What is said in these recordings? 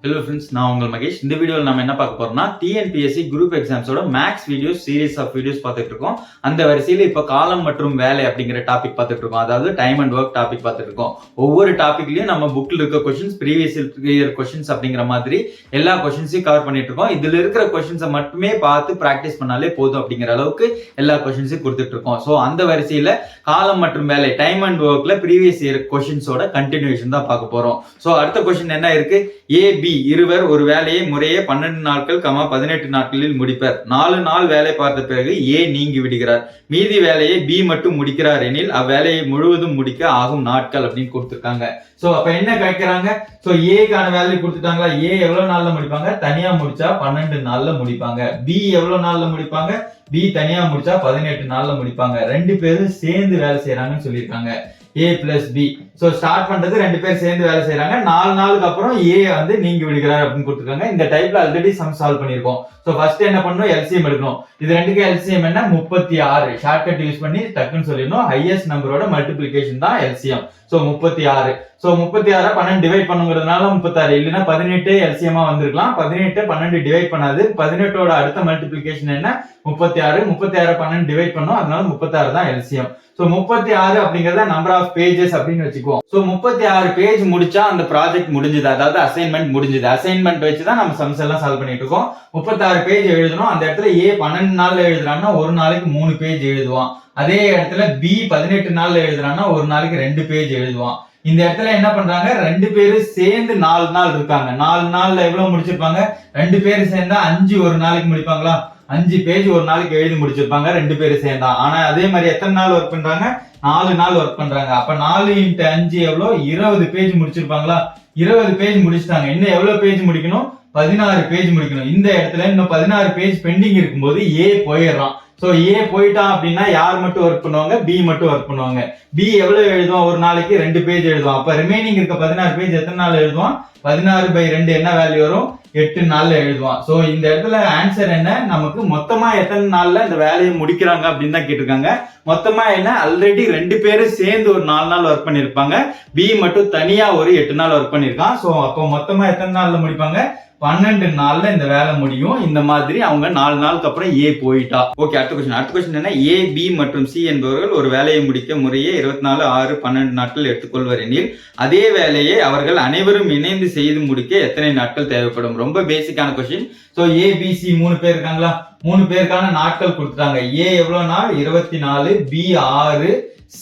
Hello friends, நான் உங்கள் மகேஷ். இந்த வீடியோல நாம என்ன பார்க்க போறோம்னா TNPSC குரூப் எக்ஸாம்ஸோட maths videos series of videos பார்த்துட்டு இருக்கோம். அந்த வரிசையில இப்ப காலம் மற்றும் வேலை அப்படிங்கிற டாபிக் பார்த்துட்டு இருக்கோம். அதாவது டைம் அண்ட் ஒர்க் டாபிக் பார்த்துட்டு இருக்கோம். ஒவ்வொரு டாபிக்லயும் நம்ம புக்ல இருக்க क्वेश्चंस ப்ரீவியஸ் இயர் क्वेश्चंस அப்படிங்கிற மாதிரி எல்லா क्वेश्चंஸையும் கவர் பண்ணிட்டு இருக்கோம். இதுல இருக்கிற क्वेश्चंஸை மட்டுமே பார்த்து பிராக்டிஸ் பண்ணாலே போதும் அப்படிங்கிற அளவுக்கு எல்லா क्वेश्चंஸையும் கொடுத்துட்டு இருக்கோம். சோ அந்த வரிசையில காலம் மற்றும் வேலை டைம் அண்ட் ஒர்க்ல ப்ரீவியஸ் இயர் क्वेश्चंஸோட கண்டினியூஷன் தான் பார்க்க போறோம். சோ அடுத்த क्वेश्चन என்ன இருக்கு? AB இருவர் ஒரு வேலையை முறையே 12 நாட்கள் 18 நாட்களில் முடிப்பர். 4 நாள் வேலை பார்த்த பிறகு A நீங்கி விடுகிறார். மீதி வேலையை B மட்டும் முடிக்கிறார் எனில் அவ்வேலையை முழுவதும் முடிக்க ஆகும் நாட்கள் அப்படின்னு கொடுத்திருக்காங்க. சோ அப்ப என்ன கேட்கறாங்க? சோ A கான வேல்யூ கொடுத்துட்டாங்களா? A எவ்வளவு நாள்ல முடிப்பாங்க? தனியா முடிச்சா 12 நாள்ல முடிப்பாங்க. B எவ்வளவு நாள்ல முடிப்பாங்க? B தனியா முடிச்சா 18 நாள்ல முடிப்பாங்க. ரெண்டு பேரும் சேர்ந்து வேலை செய்யறாங்கன்னு சொல்லியிருக்காங்க. A plus B. So start பண்றது ரெண்டு பேர் சேர்ந்து வேலை செய்யறாங்க. 4 நாளுக்கு அப்புறம் A வந்து நீங்கி விடுகிறார் அப்படின்னு கொடுத்திருக்காங்க. இந்த டைப்ல ஆல்ரெடி சம் சால்வ் பண்ணிருக்கோம். சோ ஃபர்ஸ்ட் என்ன பண்ணனும்? LCM எடுக்கணும். இது ரெண்டுக்கு LCM என்ன? 36. ஷார்ட்கட் யூஸ் பண்ணி டக்குன்னு சொல்லிடணும். ஹையஸ்ட் நம்பரோட மல்டிப்ளிகேஷன் தான் LCM. சோ 36. சோ 36 12 டிவைட் பண்ணுங்கிறதுனால 36. இல்லனா 18 LCM-ஆ வந்திருக்கலாம். 18 12 டிவைட் பண்ணாது. 18ஓட அடுத்த மல்டிப்ளிகேஷன் என்ன? 36. 36 12 டிவைட் பண்ணோம். அதனால 36 தான் LCM. சோ 36 அப்படிங்கறத நம்பர் ஆஃப் பேजेस அப்படின்னு வெச்சுக்குவோம். சோ 36 பேஜ் முடிச்சா அந்த ப்ராஜெக்ட் முடிஞ்சது. அதாவது அசைன்மென்ட் முடிஞ்சது. அசைன்மென்ட் வெச்சு தான் நம்ம சம்ஸ் எல்லாம் சால்வ் பண்ணிட்டு இருக்கோம். 36 பேஜ் எழுதணும். அந்த இடத்துல A 12 நாள்ல எழுதுறான்னா ஒரு நாளைக்கு 3 பேஜ் எழுதுவான். அதே இடத்துல B 18 நாள்ல எழுதுறான்னா ஒரு நாளைக்கு 2 பேஜ் எழுதுவான். இந்த இடத்துல என்ன பண்றாங்க? ரெண்டு பேரும் சேர்ந்து 4 நாள் இருக்காங்க. 4 நாள்ல எவ்வளவு முடிச்சிருப்பாங்க? ரெண்டு பேரும் சேர்ந்தா 5 ஒரு நாளைக்கு முடிப்பாங்களா? 5 பேஜ் ஒரு நாளைக்கு எழுதி முடிச்சிருப்பாங்க ரெண்டு பேரும் சேர்ந்தா. ஆனா அதே மாதிரி எத்தனை நாள் ஒர்க் பண்றாங்க? 4 நாள் ஒர்க் பண்றாங்க. அப்ப 4 × 5 எவ்வளவு? 20 பேஜ் முடிச்சிருப்பாங்களா? 20 பேஜ் முடிச்சிட்டாங்க. இன்னும் எவ்வளவு பேஜ் முடிக்கணும்? 16 பேஜ் முடிக்கணும். இந்த இடத்துல இன்னும் 16 பேஜ் பெண்டிங் இருக்கும்போது A போயிடுறான். சோ A போயிட்டான் அப்படின்னா யார் மட்டும் ஒர்க் பண்ணுவாங்க? B மட்டும் ஒர்க் பண்ணுவாங்க. B எவ்வளவு எழுதுவான்? ஒரு நாளைக்கு 2 பேஜ் எழுதுவான். அப்ப ரிமைனிங் இருக்க 16 பேஜ் எத்தனை நாள் எழுதுவான்? 16/2 என்ன வேல்யூ வரும்? 8 நாள்ல எழுதுவான். சோ இந்த இடத்துல ஆன்சர் என்ன? நமக்கு மொத்தமா எத்தனை நாள்ல இந்த வேலையை முடிக்கிறாங்க அப்படின்னு தான் கேட்டிருக்காங்க. மொத்தமா என்ன? ஆல்ரெடி ரெண்டு பேரும் சேர்ந்து ஒரு 4 நாள் ஒர்க் பண்ணிருப்பாங்க. B மட்டும் தனியா ஒரு 8 நாள் ஒர்க் பண்ணிருக்கான். சோ அப்போ மொத்தமா எத்தனை நாள்ல முடிப்பாங்க? 12 நாள்ல இந்த வேலை முடியும். இந்த மாதிரி அவங்க 4 நாளுக்கு அப்புறம் A போயிட்டா. ஓகே, அடுத்த क्वेश्चन என்ன? A, B மற்றும் C என்பவர்கள் ஒரு வேலையை முடிக்க முறையே 24, 6, 12 நாட்கள் எடுத்துக்கொள்வர் எனில் அதே வேலையை அவர்கள் அனைவரும் இணைந்து செய்து முடிக்க எத்தனை நாட்கள் தேவைப்படும்? ரொம்ப பேசிக்கான question. So A, B, C 3 பேர் இருக்காங்களா? 3 பேருக்கான நாட்கள் கொடுத்துட்டாங்க. A எவ்வளவு நாள்? 24, B 6,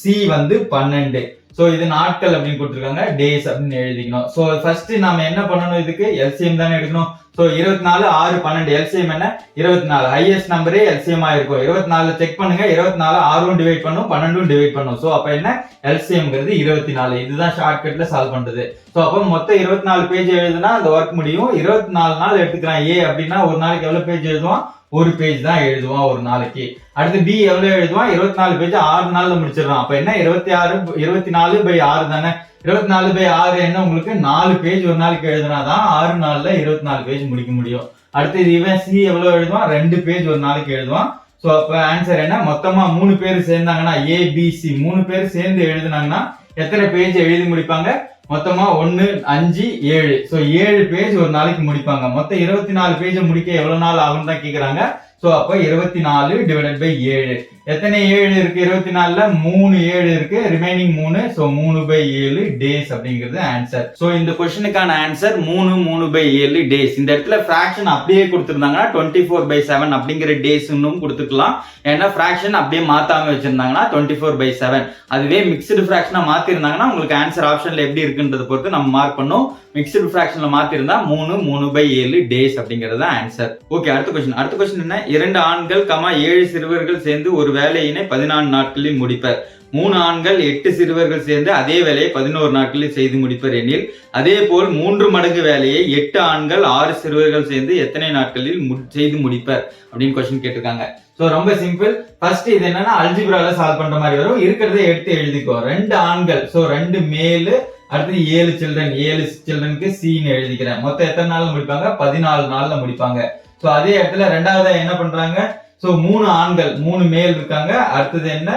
C வந்து 12. சோ இது நாட்கள் அப்படின்னு கொடுத்திருக்காங்க. டேஸ் அப்படின்னு எழுதிக்கணும். சோ ஃபர்ஸ்ட் நாம என்ன பண்ணணும்? இதுக்கு LCM தானே எடுக்கணும். சோ 24, 6, 12 LCM என்ன? 24. ஹையஸ்ட் நம்பரே LCM ஆ இருக்கும். 24 செக் பண்ணுங்க. 24 6 டிவைட் பண்ணும், 12 டிவைட் பண்ணும். சோ அப்ப என்ன? LCMங்கிறது 24. இதுதான் ஷார்ட்கட்ல சால்வ் பண்றது. சோ அப்ப மொத்தம் 24 பேஜ் எழுதுனா அந்த வொர்க் முடியும். 24 நாள் எடுத்துக்கலாம் A அப்படின்னா ஒரு நாளைக்கு எவ்வளவு பேஜ் எழுதுவான்? ஒரு பேஜ் தான் எழுதுவான் ஒரு நாளைக்கு. அடுத்து B எவ்வளவு எழுதுவான்? 24 பேஜ் 6 நாள்ல முடிச்சிடறான். அப்ப என்ன? 24/6 தானே? 24/6 என்ன? உங்களுக்கு 4 பேஜ் ஒரு நாளைக்கு எழுதுனாதான் 6 நாள்ல 24 பேஜ் முடிக்க முடியும். அடுத்து இவன் C எவ்வளவு எழுதுவான்? 2 பேஜ் ஒரு நாளைக்கு எழுதுவான். சோ அப்ப ஆன்சர் என்ன? மொத்தமா 3 பேர் சேர்ந்தாங்கன்னா A, B, C 3 பேர் சேர்ந்து எழுதுனாங்கன்னா எத்தனை பேஜ் எழுதி முடிப்பாங்க? மொத்தமா 1, 5, 7. சோ 7 பேஜ் ஒரு நாளைக்கு முடிப்பாங்க. மொத்தம் 24 பேஜ் முடிக்க எவ்வளவு நாள் ஆகும்னு தான் கேக்குறாங்க. சோ அப்ப 24/7. எத்தனை 7 இருக்கு? 24ல 3 7 இருக்கு. ரிமைனிங் 3. சோ 3/7 டேஸ் அப்படிங்கிறது ஆன்சர். சோ இந்த क्वेश्चनக்கான ஆன்சர் 3/7 டேஸ். இந்த இடத்துல ஃபிராக்ஷன் அப்படியே கொடுத்திருந்தாங்கன்னா 24/7 அப்படிங்கிற டேஸ் இன்னும் கொடுத்துக்கலாம். ஏன்னா ஃபிராக்ஷன் அப்படியே மாத்தாம வச்சிருந்தாங்கன்னா 24/7. அதுவே மிக்ஸ்டு ஃபிராக்ஷனா மாத்தி இருந்தாங்கன்னா உங்களுக்கு ஆன்சர் ஆப்ஷன்ல எப்படி இருக்குன்றத பொறுத்து நம்ம மார்க் பண்ணோம். மிக்ஸ்டு ஃபிராக்ஷன்ல மாத்தி இருந்தா 3/7 டேஸ் அப்படிங்கிறது ஆன்சர். ஓகே, அடுத்த क्वेश्चन என்ன? 2 ஆண்கள் 7 சிறுவர்கள் சேர்ந்து ஒரு வேலையினை 14 நாட்களில் முடிப்பர். 3 ஆண்கள் 8 சிறுவர்கள் சேர்ந்து அதே வேலையை 11 நாட்களில் செய்து முடிப்பர் எனில் அதே போல் 3 மடங்கு வேலையை 8 ஆண்கள் 6 சிறுவர்கள் சேர்ந்து எத்தனை நாட்களில் செய்து முடிப்பர் அப்படின்னு क्वेश्चन கேட்டிருக்காங்க. சோ ரொம்ப சிம்பிள். ஃபர்ஸ்ட் இது என்னன்னா அல்ஜிப்ரால சால்வ் பண்ற மாதிரி வரும். இருக்கிறதை எடுத்து எழுதிக்கோ. 2 ஆண்கள், சோ 2 மேல், அடுத்து 7 சில்ட்ரன். 7 சில்ட்ரனுக்கு C ன்னு எழுதிக்கிறேன். மொத்தம் எத்தனை நாள்ல முடிப்பாங்க? 14 நாள்ல முடிப்பாங்க. சோ அதே இடத்துல ரெண்டாவது என்ன பண்றாங்க? சோ 3 ஆண்கள் 3 மேல் இருக்காங்க. அடுத்தது என்ன?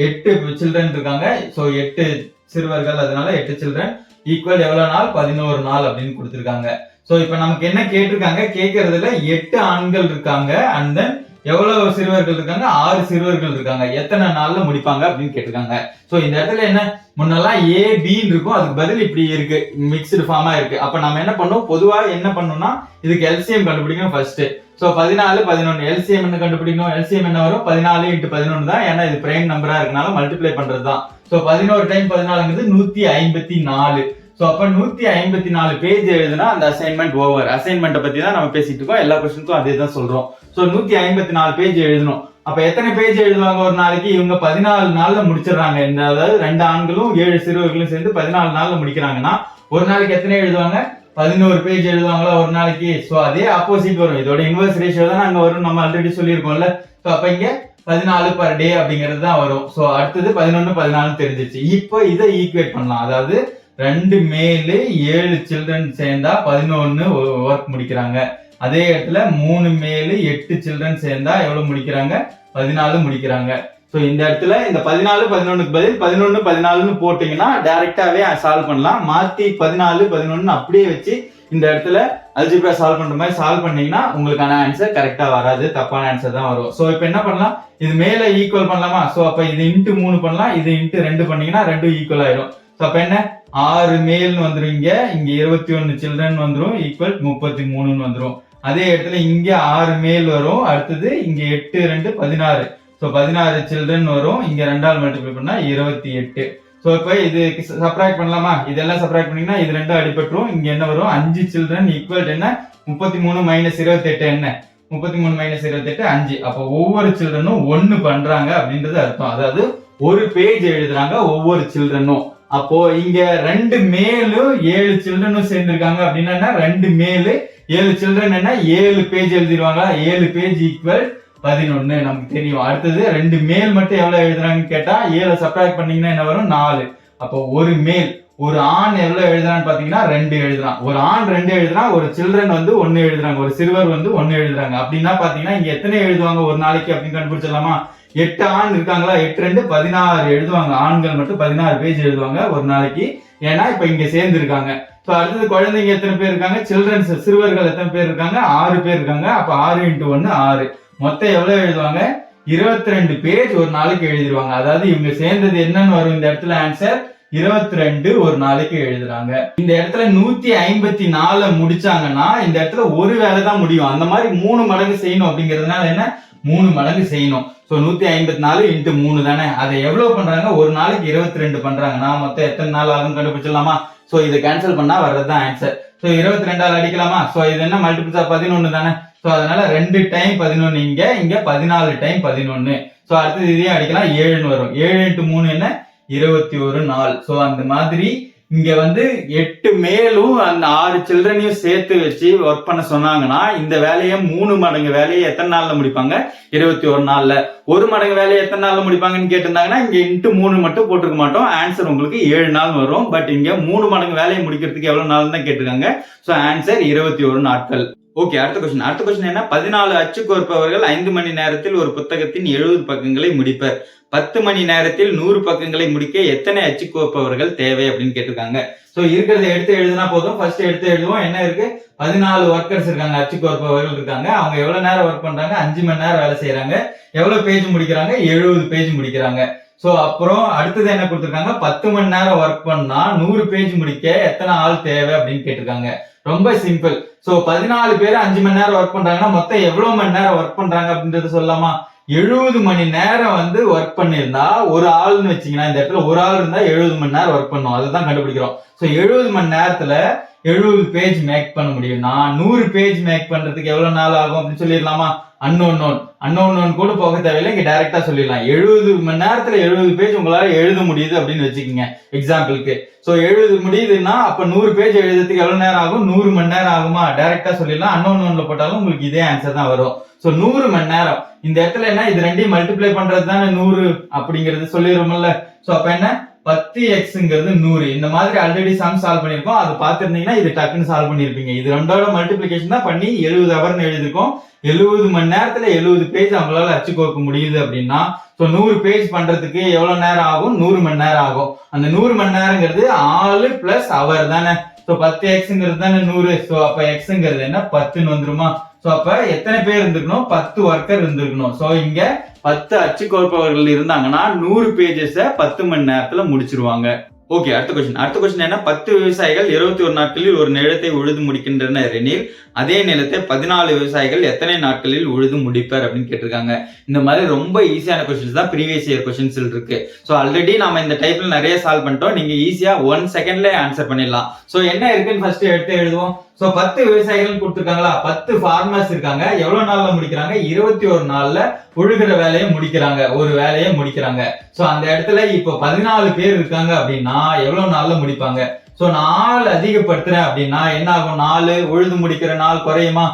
8 சில்ட்ரன் இருக்காங்க. சோ 8 சிறுவர்கள், அதனால 8 சில்ட்ரன். ஈக்குவல் எவ்வளவு நாள் 11 நாள் அப்படின்னு கொடுத்திருக்காங்க. சோ இப்ப நமக்கு என்ன கேட்டிருக்காங்க, கேட்கறதுல 8 ஆண்கள் இருக்காங்க அண்ட் தென் எவ்வளவு சிறுவர்கள் இருக்காங்க, 6 சிறுவர்கள் இருக்காங்க, எத்தனை நாள்ல முடிப்பாங்க அப்படின்னு கேட்டிருக்காங்க. சோ இந்த இடத்துல என்ன, முன்னெல்லாம் ஏ பின்னு இருக்கும், அதுக்கு பதில் இப்படி இருக்கு, மிக்ஸ்டு ஃபார்மா இருக்கு. அப்ப நம்ம என்ன பண்ணுவோம், பொதுவா என்ன பண்ணணும்னா இதுக்கு எல்சிஎம் கண்டுபிடிக்கணும் ஃபர்ஸ்ட். சோ 14 11 எல்சிஎம் என்ன கண்டுபிடிக்கணும், எல்சிஎம் என்ன வரும், 14 × 11 தான், ஏன்னா இது பிரைம் நம்பரா இருக்கனால மல்டிப்ளை பண்றது தான். சோ 11 × 14 154. சோ அப்ப 154 பேஜ் எழுதுனா அந்த அசைன்மெண்ட் ஓவர். அசைன்மெண்ட் பத்தி தான் நம்ம பேசிட்டு இருக்கோம், எல்லா क्वेश्चनக்கும் அதே தான் சொல்றோம். சோ 154 பேஜ் எழுதணும். அப்ப எத்தனை பேஜ் எழுதுவாங்க ஒரு நாளைக்கு, இவங்க 14 நாள்ல முடிச்சிடறாங்க. இந்த அதாவது 2 ஆண்களும் 7 சிறுவர்களும் சேர்ந்து 14 நாள்ல முடிக்கிறாங்கன்னா ஒரு நாளைக்கு எத்தனை எழுதுவாங்க, 11 பேஜ் எழுதுவாங்களா ஒரு நாளைக்கு. சோ அதே ஆப்போசிட் வரும், இதோட இன்வெர்ஸ் ரேஷியோ தான் அங்க வரும், நம்ம ஆல்ரெடி சொல்லியிருக்கோம்ல. சோ அப்ப இங்க 14 per day அப்படிங்கிறது தான் வரும். சோ அடுத்தது 11 14 தெரிஞ்சிச்சு. இப்போ இதை ஈக்குவேட் பண்ணலாம். அதாவது 2 மேலு 7 சில்ட்ரன் சேர்ந்தா 11 ஒர்க் முடிக்கிறாங்க. அதே இடத்துல 3 மேலு 8 சில்ட்ரன் சேர்ந்தா எவ்வளவு முடிக்கிறாங்க, 14 முடிக்கிறாங்க. சோ இந்த இடத்துல இந்த 14 11க்கு பதில் 11 14ன்னு போட்டீங்கன்னா டைரக்டாவே சால்வ் பண்ணலாம். மாத்தி 14 11 அப்படியே வச்சு இந்த இடத்துல அல்ஜிப்ரா சால்வ் பண்ற மாதிரி சால்வ் பண்ணீங்கன்னா உங்களுக்கான ஆன்சர் கரெக்டா வராது, தப்பான ஆன்சர் தான் வரும். சோ இப்போ என்ன பண்ணலாம், இது மேல ஈக்குவல் பண்ணலாமா. சோ அப்ப இது இன்ட்டு 3 பண்ணலாம், இது இன்ட்டு 2 பண்ணீங்கன்னா 2 ஈக்குவல் ஆயிடும். சோ அப்ப என்ன, 6 மேல்னு வந்துரும், இங்க 21 சில்ட்ரன் வந்துரும், ஈக்குவல் 33ன்னு வந்துரும். அதே இடத்துல இங்க 6 மேல் வரும், அடுத்தது இங்க 8 2 16. சோ 16 சில்ட்ரன் வரும், இங்க 2ஆல் மல்டிப்ளை பண்ணா 28. சோ இப்ப இது சப்ட்ராக்ட் பண்ணலாமா, இதெல்லாம் சப்ட்ராக்ட் பண்ணீங்கன்னா இது 2 அடிபட்டுரும். இங்க என்ன வரும், 5 சில்ட்ரன் ஈக்குவல் என்ன, 33 - 28 என்ன, 33 - 28 5. அப்ப ஒவ்வொரு சில்ட்ரனும் 1 பண்றாங்க அப்படின்றது அர்த்தம். அதாவது ஒரு பேஜ் எழுதுறாங்க ஒவ்வொரு சில்ட்ரனும். அப்போ இங்க 2 மேலும் 7 சில்ட்ரனும் சேர்ந்திருக்காங்க அப்படின்னா 2 மேலு 7 சில்ட்ரன் என்ன 7 பேஜ் எழுதிடுவாங்க. 7 பேஜ் ஈக்குவல் 11 நமக்கு தெரியும். அடுத்தது 2 மேல் மட்டும் எவ்வளவு எழுதுறாங்கன்னு கேட்டா 7 சப்ட்ராக்ட் பண்ணீங்கன்னா என்ன வரும், 4. அப்போ ஒரு மேல் ஒரு ஆண் எவ்வளவு எழுதுறான்னு பாத்தீங்கன்னா 2 எழுதுறான். ஒரு ஆண் 2 எழுதுறான், ஒரு சில்ட்ரன் வந்து 1 எழுதுறாங்க, ஒரு சிறுவர் வந்து 1 எழுதுறாங்க. அப்படின்னா பாத்தீங்கன்னா இங்க எத்தனை எழுதுவாங்க ஒரு நாளைக்கு அப்படின்னு கண்டுபிடிச்சிடலாமா. 8 ஆண் இருக்காங்களா, 8 2 16 எழுதுவாங்க. ஆண்கள் மட்டும் 16 பேஜ் எழுதுவாங்க ஒரு நாளைக்கு, ஏன்னா இப்ப இங்க சேர்ந்து இருக்காங்க. சோ அடுத்தது குழந்தைங்க எத்தனை பேர் இருக்காங்க, சில்ட்ரன்ஸ் சிறுவர்கள் எத்தனை பேர் இருக்காங்க, 6 பேர் இருக்காங்க. அப்ப 6 × 1 6. மொத்தம் எவ்வளவு எழுதுவாங்க, 22 பேஜ் ஒரு நாளைக்கு எழுதிடுவாங்க. அதாவது இவங்க சேர்ந்தது என்னன்னு வரும் இந்த இடத்துல ஆன்சர், 22 ஒரு நாளைக்கு எழுதுறாங்க. இந்த இடத்துல 154 முடிச்சாங்கன்னா இந்த இடத்துல ஒரு வேலை தான் முடியும். அந்த மாதிரி 3 மடங்கு செய்யணும். அப்படிங்கிறதுனால என்ன, 3 மடங்கு செய்யணும். சோ 154 × 3 தானே. அதை எவ்வளவு பண்றாங்க, ஒரு நாளைக்கு 22 பண்றாங்கன்னா மொத்தம் எத்தனை நாள் ஆகும் கண்டுபிடிச்சிடலாமா. சோ இதை கேன்சல் பண்ணா வர்றதுதான் ஆன்சர். சோ 22ஆல் அடிக்கலாமா. சோ இது என்ன மல்டிபிள்ஸ் ஆஃப் 11 தானே. சோ அதனால 2 டைம் 11 இங்க 14 டைம் 11. சோ அடுத்தது இதையும் அடிக்கலாம், 7ன்னு வரும். 7 × 3 என்ன 21 நாள். சோ அந்த மாதிரி இங்க வந்து 8 மேலும் அந்த 6 சில்ட்ரனையும் சேர்த்து வச்சு ஒர்க் பண்ண சொன்னாங்கன்னா இந்த வேலையை 3 மடங்கு வேலையை எத்தனை நாள்ல முடிப்பாங்க, 21 நாள்ல. 1 மடங்கு வேலையை எத்தனை நாள்ல முடிப்பாங்கன்னு கேட்டிருந்தாங்கன்னா இங்க இன்ட்டு 3 மட்டும் போட்டிருக்க மாட்டோம், ஆன்சர் உங்களுக்கு 7 நாள் வரும். பட் இங்க 3 மடங்கு வேலையை முடிக்கிறதுக்கு எவ்வளவு நாள் தான் கேட்டிருக்காங்க. சோ ஆன்சர் 21 நாட்கள். ஓகே, அடுத்த கொஸ்டின் என்ன, 14 அச்சு கோர்ப்பவர்கள் 5 மணி நேரத்தில் ஒரு புத்தகத்தின் 70 பக்கங்களை முடிப்பர். 10 மணி நேரத்தில் 100 பக்கங்களை முடிக்க எத்தனை அச்சு கோர்ப்பவர்கள் தேவை அப்படின்னு கேட்டிருக்காங்க. சோ இருக்கிறத எடுத்து எழுதுனா போதும். ஃபர்ஸ்ட் எடுத்து எழுதுவோம். என்ன இருக்கு, 14 ஒர்க்கர்ஸ் இருக்காங்க, அச்சு கோர்ப்பவர்கள் இருக்காங்க. அவங்க எவ்வளவு நேரம் ஒர்க் பண்றாங்க, 5 மணி நேரம் வேலை செய்யறாங்க. எவ்வளவு பேஜ் முடிக்கிறாங்க, 70 பேஜ் முடிக்கிறாங்க. சோ அப்புறம் அடுத்தது என்ன கொடுத்திருக்காங்க, 10 மணி நேரம் ஒர்க் பண்ணா 100 பேஜ் முடிக்க எத்தனை ஆள் தேவை அப்படின்னு கேட்டிருக்காங்க. ரொம்ப சிம்பிள். சோ 14 பேர் 5 மணி நேரம் ஒர்க் பண்றாங்கன்னா மொத்தம் எவ்வளவு மணி நேரம் ஒர்க் பண்றாங்க அப்படின்றது சொல்லலாமா. 70 மணி நேரம் வந்து ஒர்க் பண்ணிருந்தா ஒரு ஆள்னு வச்சீங்கன்னா, இந்த இடத்துல ஒரு ஆள் இருந்தா 70 மணி நேரம் ஒர்க் பண்ணும், அதுதான் கண்டுபிடிக்கிறோம். சோ 70 மணி நேரத்துல 70 பேஜ் மேக் பண்ண முடியும்னா 100 பேஜ் மேக் பண்றதுக்கு எவ்வளவு நாள் ஆகும் அப்படின்னு சொல்லிடலாமா. அன்னோன் கூட போக தேவையில்லை, இங்க டைரக்டா சொல்லிடலாம். 70 மணி நேரத்துல 70 பேஜ் உங்களால எழுத முடியுது அப்படின்னு வச்சுக்கோங்க எக்ஸாம்பிளுக்கு. சோ 70 முடியுதுன்னா அப்ப 100 பேஜ் எழுதுறதுக்கு எவ்வளவு நேரம் ஆகும், 100 மணி நேரம் ஆகுமா, டைரக்டா சொல்லிடலாம். அன்னோன்ல போட்டாலும் உங்களுக்கு இதே ஆன்சர் தான் வரும். சோ 100 மணி நேரம். இந்த இடத்துல என்ன, இது ரெண்டையும் மல்டிப்ளை பண்றது தானே 100 அப்படிங்கறது சொல்லிடுறோம்ல. சோ அப்ப என்ன, 10xங்கிறது 100. இந்த மாதிரி ஆல்ரெடி சம் சால்வ் பண்ணிருக்கோம். அது பாத்துருந்தீங்கன்னா இது டக்குன்னு சால்வ் பண்ணிருப்பீங்க. இது ரெண்டோட மல்டிப்ளிகேஷன் தான் பண்ணி 70 ஹவர்னு எழுதிருக்கோம். 70 மணி நேரத்துல 70 பேஜ் அவங்களால அச்சு கோர்க்க முடியுது அப்படின்னா 100 பேஜ் பண்றதுக்கு எவ்வளவு நேரம் ஆகும்? 100 மணி நேரம் ஆகும். அந்த 100 மணி நேரங்கிறது ஆளு பிளஸ் அவர் தானே. 10xங்கிறது தானே 100. அப்ப xங்கிறது என்ன? 10ன்னு வந்துருமா? அப்ப எத்தனை பேர் இருந்திருக்கணும்? 10 ஒர்க்கர் இருந்திருக்கணும். இங்க 10 அச்சு கோர்ப்பவர்கள் இருந்தாங்கன்னா 100 பேஜஸ் 10 மணி நேரத்துல முடிச்சிருவாங்க. ஓகே, அடுத்த கொஸ்டின் என்ன? 10 விவசாயிகள் 21 நாட்களில் ஒரு நிலத்தை உழுது முடிக்கின்றனர் எனில் அதே நிலத்தை 14 விவசாயிகள் எத்தனை நாட்களில் உழுது முடிப்பர் அப்படின்னு கேட்டிருக்காங்க. இந்த மாதிரி ரொம்ப ஈஸியான கொஸ்டின்ஸ் தான் ப்ரீவியஸ் இயர் கொஸ்டின்ஸ் இருக்கு. ஆல்ரெடி நாம இந்த டைப்ல நிறைய சால்வ் பண்ணிட்டோம். நீங்க ஈஸியா 1 செகண்ட்ல ஆன்சர் பண்ணிடலாம். என்ன இருக்குன்னு ஃபர்ஸ்ட் எடுத்து எழுதுவோம். 10 விவசாயிகள் கொடுத்திருக்காங்களா? 10 ஃபார்மர்ஸ் இருக்காங்க. எவ்வளவு நாள்ல முடிக்கிறாங்க? 21 நாள்ல உழுகிற வேலையை முடிக்கிறாங்க. ஒரு வேலையை முடிக்கிறாங்க. அந்த இடத்துல இப்ப 14 பேர் இருக்காங்க அப்படின்னா எவ்வளவு நாள்ல முடிப்பாங்க? 4 அதிகப்படுத்துறேன் அப்படின்னா என்ன ஆகும்? 4 உழுது முடிக்கிற நாள் குறையுமா?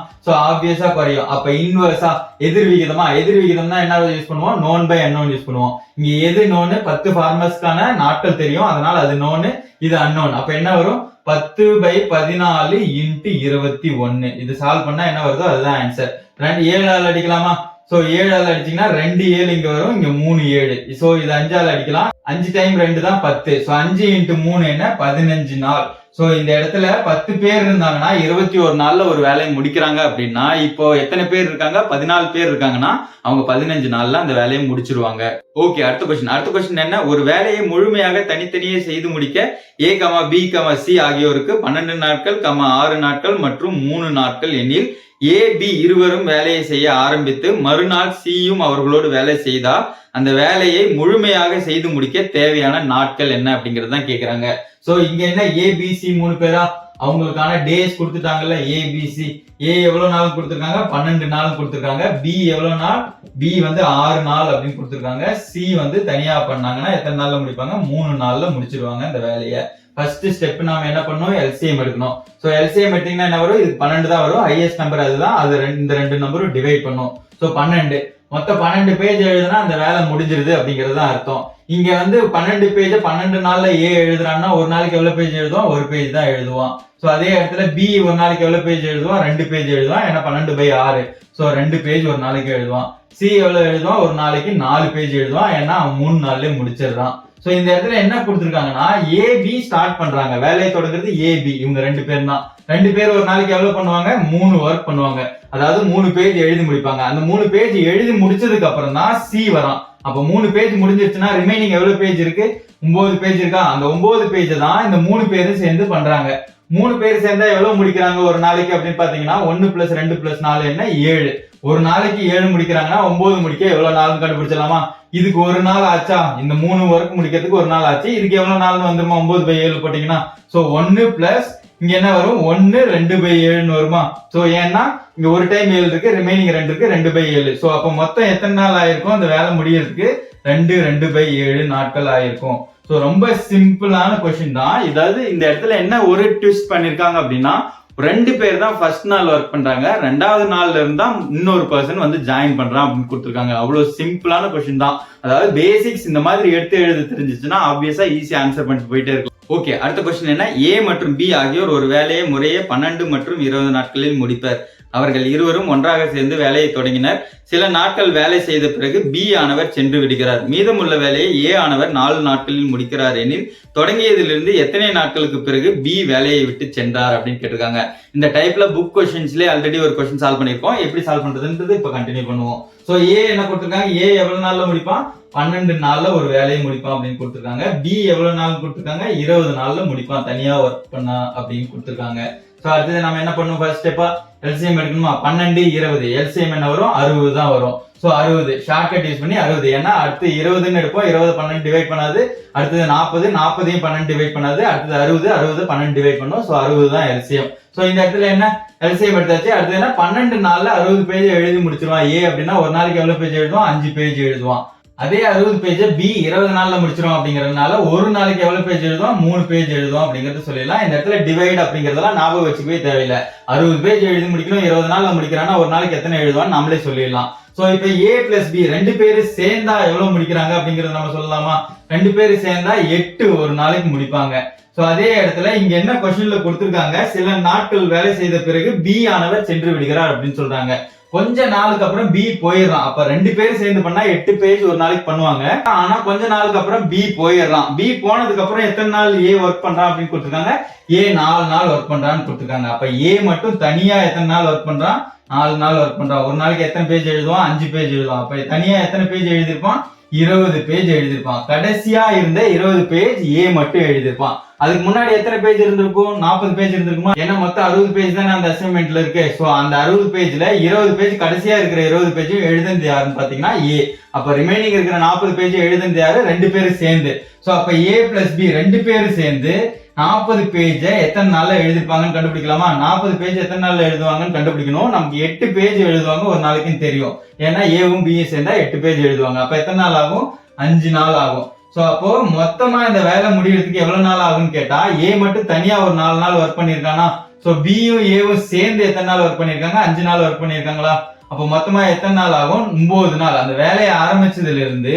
ஆப்வியஸா குறையும். அப்ப இன்வர்ஸா எதிர் விகிதம்னா என்ன யூஸ் பண்ணுவோம்? நோன் பை அன்னோன் யூஸ் பண்ணுவோம். இங்க எது நோனு? 10 ஃபார்மர்ஸ்க்கான நாட்கள் தெரியும், அதனால அது நோனு, இது அன்னோன். அப்ப என்ன வரும்? 10/14 × 21. இது சால்வ் பண்ணா என்ன வருதோ அதுதான் ஆன்சர். 7 ஆல் அடிக்கலாமா? 7 ஆல் அடிச்சீங்கன்னா 2 7 இங்க வரும், இங்க 3 7. இது 5 ஆல் அடிக்கலாம். 5 டைம் 2 தான் 10. 5 × 3 என்ன? 15 நாள். இந்த இடத்துல 10 பேர் இருந்தாங்கன்னா 21 நாள்ல ஒரு வேலையை முடிக்கிறாங்க அப்படின்னா இப்போ எத்தனை பேர் இருக்காங்க? 14 பேர் இருக்காங்கன்னா அவங்க 15 நாள்ல அந்த வேலையை முடிச்சிருவாங்க. ஓகே, அடுத்த கொஸ்டின் என்ன? ஒரு வேலையை முழுமையாக தனித்தனியே செய்து முடிக்க A, B, C ஆகியோருக்கு 12 நாட்கள், 6 நாட்கள் மற்றும் 3 நாட்கள் எனில் A, B இருவரும் வேலையை செய்ய ஆரம்பித்து மறுநாள் Cயும் அவர்களோடு வேலை செய்தால் அந்த வேலையை முழுமையாக செய்து முடிக்க தேவையான நாட்கள் என்ன அப்படிங்கறது தான் கேக்குறாங்க. இங்க என்ன? ABC 3 பேரா? அவங்களுக்கான டேஸ் கொடுத்துட்டாங்கல்ல. ABC A எவ்வளவு நாள் கொடுத்திருக்காங்க? 12 நாள் கொடுத்திருக்காங்க. B எவ்வளவு நாள்? B 6 நாள் அப்படின்னு கொடுத்திருக்காங்க. C தனியா பண்ணாங்கன்னா எத்தனை நாள்ல முடிப்பாங்க? 3 நாள்ல முடிச்சிருவாங்க இந்த வேலையை. ஃபர்ஸ்ட் ஸ்டெப் நாம என்ன பண்ணணும்? LCM எடுக்கணும். LCM எடுத்தீங்கன்னா என்ன வரும்? இது 12 தான் வரும். ஹையஸ்ட் நம்பர் அதுதான். அது இந்த ரெண்டு நம்பரும் டிவைட் பண்ணும். 12 மொத்தம் 12 பேஜ் எழுதுனா அந்த வேலை முடிஞ்சிருது அப்படிங்கிறது தான் அர்த்தம். இங்க 12 பேஜ் 12 நாள்ல A எழுதுறான்னா ஒரு நாளைக்கு எவ்வளவு பேஜ் எழுதுவான்? ஒரு பேஜ் தான் எழுதுவான். அதே இடத்துல B ஒரு நாளைக்கு எவ்வளவு பேஜ் எழுதுவான்? 2 பேஜ் எழுதுவான். ஏன்னா 12/6. 2 பேஜ் ஒரு நாளைக்கு எழுதுவான். C எவ்வளவு எழுதுவான்? ஒரு நாளைக்கு 4 பேஜ் எழுதுவான். ஏன்னா 3 நாள்லயே முடிச்சிடறான். இந்த இடத்துல என்ன கொடுத்திருக்காங்கன்னா AB ஸ்டார்ட் பண்றாங்க. வேலையை தொடங்குறது AB. இவங்க 2 பேர் தான். 2 பேர் ஒரு நாளைக்கு எவ்வளவு பண்ணுவாங்க? 3 ஒர்க் பண்ணுவாங்க. அதாவது 3 பேஜ் எழுதி முடிப்பாங்க. அந்த 3 பேஜ் எழுதி முடிச்சதுக்கு அப்புறம் தான் C வரான். அப்ப 3 பேஜ் முடிஞ்சிருச்சுன்னா ரிமைனிங் எவ்வளவு பேஜ் இருக்கு? 9 பேஜ் இருக்கா? அந்த 9 பேஜ் தான் இந்த 3 பேரும் சேர்ந்து பண்றாங்க. 3 பேர் சேர்ந்தா எவ்வளவு முடிக்கிறாங்க ஒரு நாளைக்கு அப்படின்னு பாத்தீங்கன்னா 1 + 2 + 4 என்ன? 7. ஒரு நாளைக்கு 7 முடிக்கிறாங்கன்னா 9 முடிக்க எவ்வளவு நாள் கண்டுபிடிச்சிடலாமா? இதுக்கு ஒரு நாள் ஆச்சா? இந்த 3 ஒர்க் முடிக்கிறதுக்கு ஒரு நாள் ஆச்சு. இதுக்கு எவ்வளவு நாள் வந்துருமா? 9/7 போட்டீங்கன்னா 1 பிளஸ் இங்க என்ன வரும்? 1 2/7 வருமா? ஏன்னா இங்க ஒரு டைம் 7 இருக்கு, ரிமைனிங் 2 இருக்கு, 2/7. அப்ப மொத்தம் எத்தனை நாள் ஆயிருக்கும் அந்த வேலை முடியறதுக்கு? 2/7 நாட்கள் ஆயிருக்கும். ரொம்ப சிம்பிளான கொஸ்டின் தான். இதாவது இந்த இடத்துல என்ன ஒரு ட்விஸ்ட் பண்ணிருக்காங்க அப்படின்னா 2 பேர் தான் ஃபர்ஸ்ட் நாள் ஒர்க் பண்றாங்க. 2வது நாள்ல இருந்தா இன்னொரு பர்சன் ஜாயின் பண்றான் அப்படின்னு கொடுத்திருக்காங்க. அவ்வளவு சிம்பிளான கொஸ்டின் தான். அதாவது பேசிக்ஸ் இந்த மாதிரி எடுத்து எழுத தெரிஞ்சிச்சுன்னா ஆப்வியஸா ஈஸியா ஆன்சர் பண்ணிட்டு போயிட்டே இருக்கும். ஓகே, அடுத்த கொஸ்டின் என்ன? A மற்றும் B ஆகியோர் ஒரு வேலையை முறையே 12 மற்றும் 20 நாட்களில் முடிப்பர். அவர்கள் இருவரும் ஒன்றாக சேர்ந்து வேலையை தொடங்கினர். சில நாட்கள் வேலை செய்த பிறகு B ஆனவர் சென்று விடுகிறார். மீதமுள்ள வேலையை A ஆனவர் 4 நாட்களில் முடிக்கிறார் எனில் தொடங்கியதிலிருந்து எத்தனை நாட்களுக்கு பிறகு B வேலையை விட்டு சென்றார் அப்படின்னு கேட்டிருக்காங்க. இந்த டைப்ல புக் கொஸ்டின்ஸ்லயே ஆல்ரெடி ஒரு கொஸ்டின் சால்வ் பண்ணிருக்கோம். எப்படி சால்வ் பண்றதுன்றது இப்ப கண்டினியூ பண்ணுவோம். A என்ன கொடுத்திருக்காங்க? A எவ்வளவு நாள்ல முடிப்பான்? 12 நாள்ல ஒரு வேலையை முடிப்பான் அப்படின்னு கொடுத்திருக்காங்க. B எவ்வளவு நாள் கொடுத்திருக்காங்க? 20 நாள்ல முடிப்பான் தனியா ஒர்க் பண்ணா அப்படின்னு கொடுத்திருக்காங்க. அடுத்தது நம்ம என்ன பண்ணுவோம்? ஃபர்ஸ்ட் ஸ்டெப்பா LCM எடுக்கணுமா? 12 20 LCM என்ன வரும்? 60 தான் வரும். 60 ஷார்ட்கட் யூஸ் பண்ணி 60. ஏன்னா அடுத்து 20ன்னு எடுப்போம். 20 12 டிவைட் பண்ணாது. அடுத்தது 40 40 12 டிவைட் பண்ணாது. அடுத்தது 60 60 12 டிவைட் பண்ணும். 60 தான் LCM. இந்த இடத்துல என்ன? LCM எடுத்தாச்சு. அடுத்து என்ன? 12 நாள்ல 60 பேஜ் எழுதி முடிச்சிருவான். A அப்படின்னா ஒரு நாளைக்கு எவ்வளவு பேஜ் எழுதுவான்? 5 பேஜ் எழுதுவான். அதே 60 பேஜ் B 20 நாள்ல முடிச்சிரும் அப்படிங்கறதுனால ஒரு நாளைக்கு எவ்வளவு பேஜ் எழுதுவோம்? 3 பேஜ் எழுதுவோம் அப்படிங்கறது சொல்லிடலாம். இந்த இடத்துல டிவைட் அப்படிங்கறதெல்லாம் ஞாபகம் வச்சுக்கவே தேவையில்லை. 60 பேஜ் எழுதி முடிக்கணும், 20 நாள்ல முடிக்கிறான்னா ஒரு நாளைக்கு எத்தனை எழுதுவான்னு நம்மளே சொல்லிடலாம். சோ இப்ப A பிளஸ் B ரெண்டு பேரு சேர்ந்தா எவ்வளவு முடிக்கிறாங்க அப்படிங்கறத நம்ம சொல்லலாமா? ரெண்டு பேரு சேர்ந்தா 8 ஒரு நாளைக்கு முடிப்பாங்க. சோ அதே இடத்துல இங்க என்ன கொஸ்டின்ல கொடுத்திருக்காங்க, சில நாட்கள் வேலை செய்த பிறகு B ஆனவர் சென்று விடுகிறார் அப்படின்னு சொல்றாங்க. கொஞ்ச நாளுக்கு அப்புறம் B போயிடறான். அப்ப ரெண்டு பேரும் சேர்ந்து பண்ணா 8 பேஜ் ஒரு நாளைக்கு பண்ணுவாங்க. ஆனா கொஞ்ச நாளுக்கு அப்புறம் B போயிடறான். B போனதுக்கு அப்புறம் எத்தனை நாள் A ஒர்க் பண்றான் அப்படின்னு கொடுத்திருக்காங்க. A 4 நாள் ஒர்க் பண்றான்னு கொடுத்திருக்காங்க. அப்ப A மட்டும் தனியா எத்தனை நாள் ஒர்க் பண்றான்? 4 நாள் ஒர்க் பண்றான். ஒரு நாளைக்கு எத்தனை பேஜ் எழுதுவான்? 5 பேஜ் எழுதுவான். அப்ப தனியா எத்தனை பேஜ் எழுதிருப்பான்? 20 பேஜ் எழுதிருப்பான். கடைசியா இருந்த 20 பேஜ் A மட்டும் எழுதிருப்பான். அதுக்கு முன்னாடி எத்தனை பேஜ் இருந்திருக்கும்? 40 பேஜ் இருந்திருக்குமா? ஏன்னா மொத்தம் 60 பேஜ் தானே அந்த அசைன்மெண்ட்ல இருக்கு. சோ அந்த 60 பேஜ்ல 20 பேஜ் கடைசியா இருக்கிற 20 பேஜ் எழுதுனது யாருன்னு பாத்தீங்கன்னா A. அப்ப ரிமைனிங் இருக்கிற 40 பேஜ் எழுதுனது யாரு? ரெண்டு பேரும் சேர்ந்து. சோ அப்ப A பிளஸ் B ரெண்டு பேரும் சேர்ந்து 40 பேஜ எத்தனை நாள்ல எழுதிருப்பாங்கன்னு கண்டுபிடிக்கலாமா? 40 பேஜ் எத்தனை நாள்ல எழுதுவாங்கன்னு கண்டுபிடிக்கணும். நமக்கு 8 பேஜ் எழுதுவாங்க ஒரு நாளைக்குன்னு தெரியும். ஏன்னா ஏவும் பியும் சேர்ந்தா 8 பேஜ் எழுதுவாங்க. அப்ப எத்தனை நாள் ஆகும்? 5 நாள் ஆகும். சோ அப்போ மொத்தமா இந்த வேலை முடியறதுக்கு எவ்வளவு நாள் ஆகும்னு கேட்டா, A மட்டும் தனியா ஒரு 4 நாள் ஒர்க் பண்ணிருக்கானா? சோ Bயும் Aவும் சேர்ந்து எத்தனை நாள் ஒர்க் பண்ணிருக்காங்க? 5 நாள் ஒர்க் பண்ணிருக்காங்களா? அப்ப மொத்தமா எத்தனை நாள் ஆகும்? 9 நாள். அந்த வேலையை ஆரம்பிச்சதுல இருந்து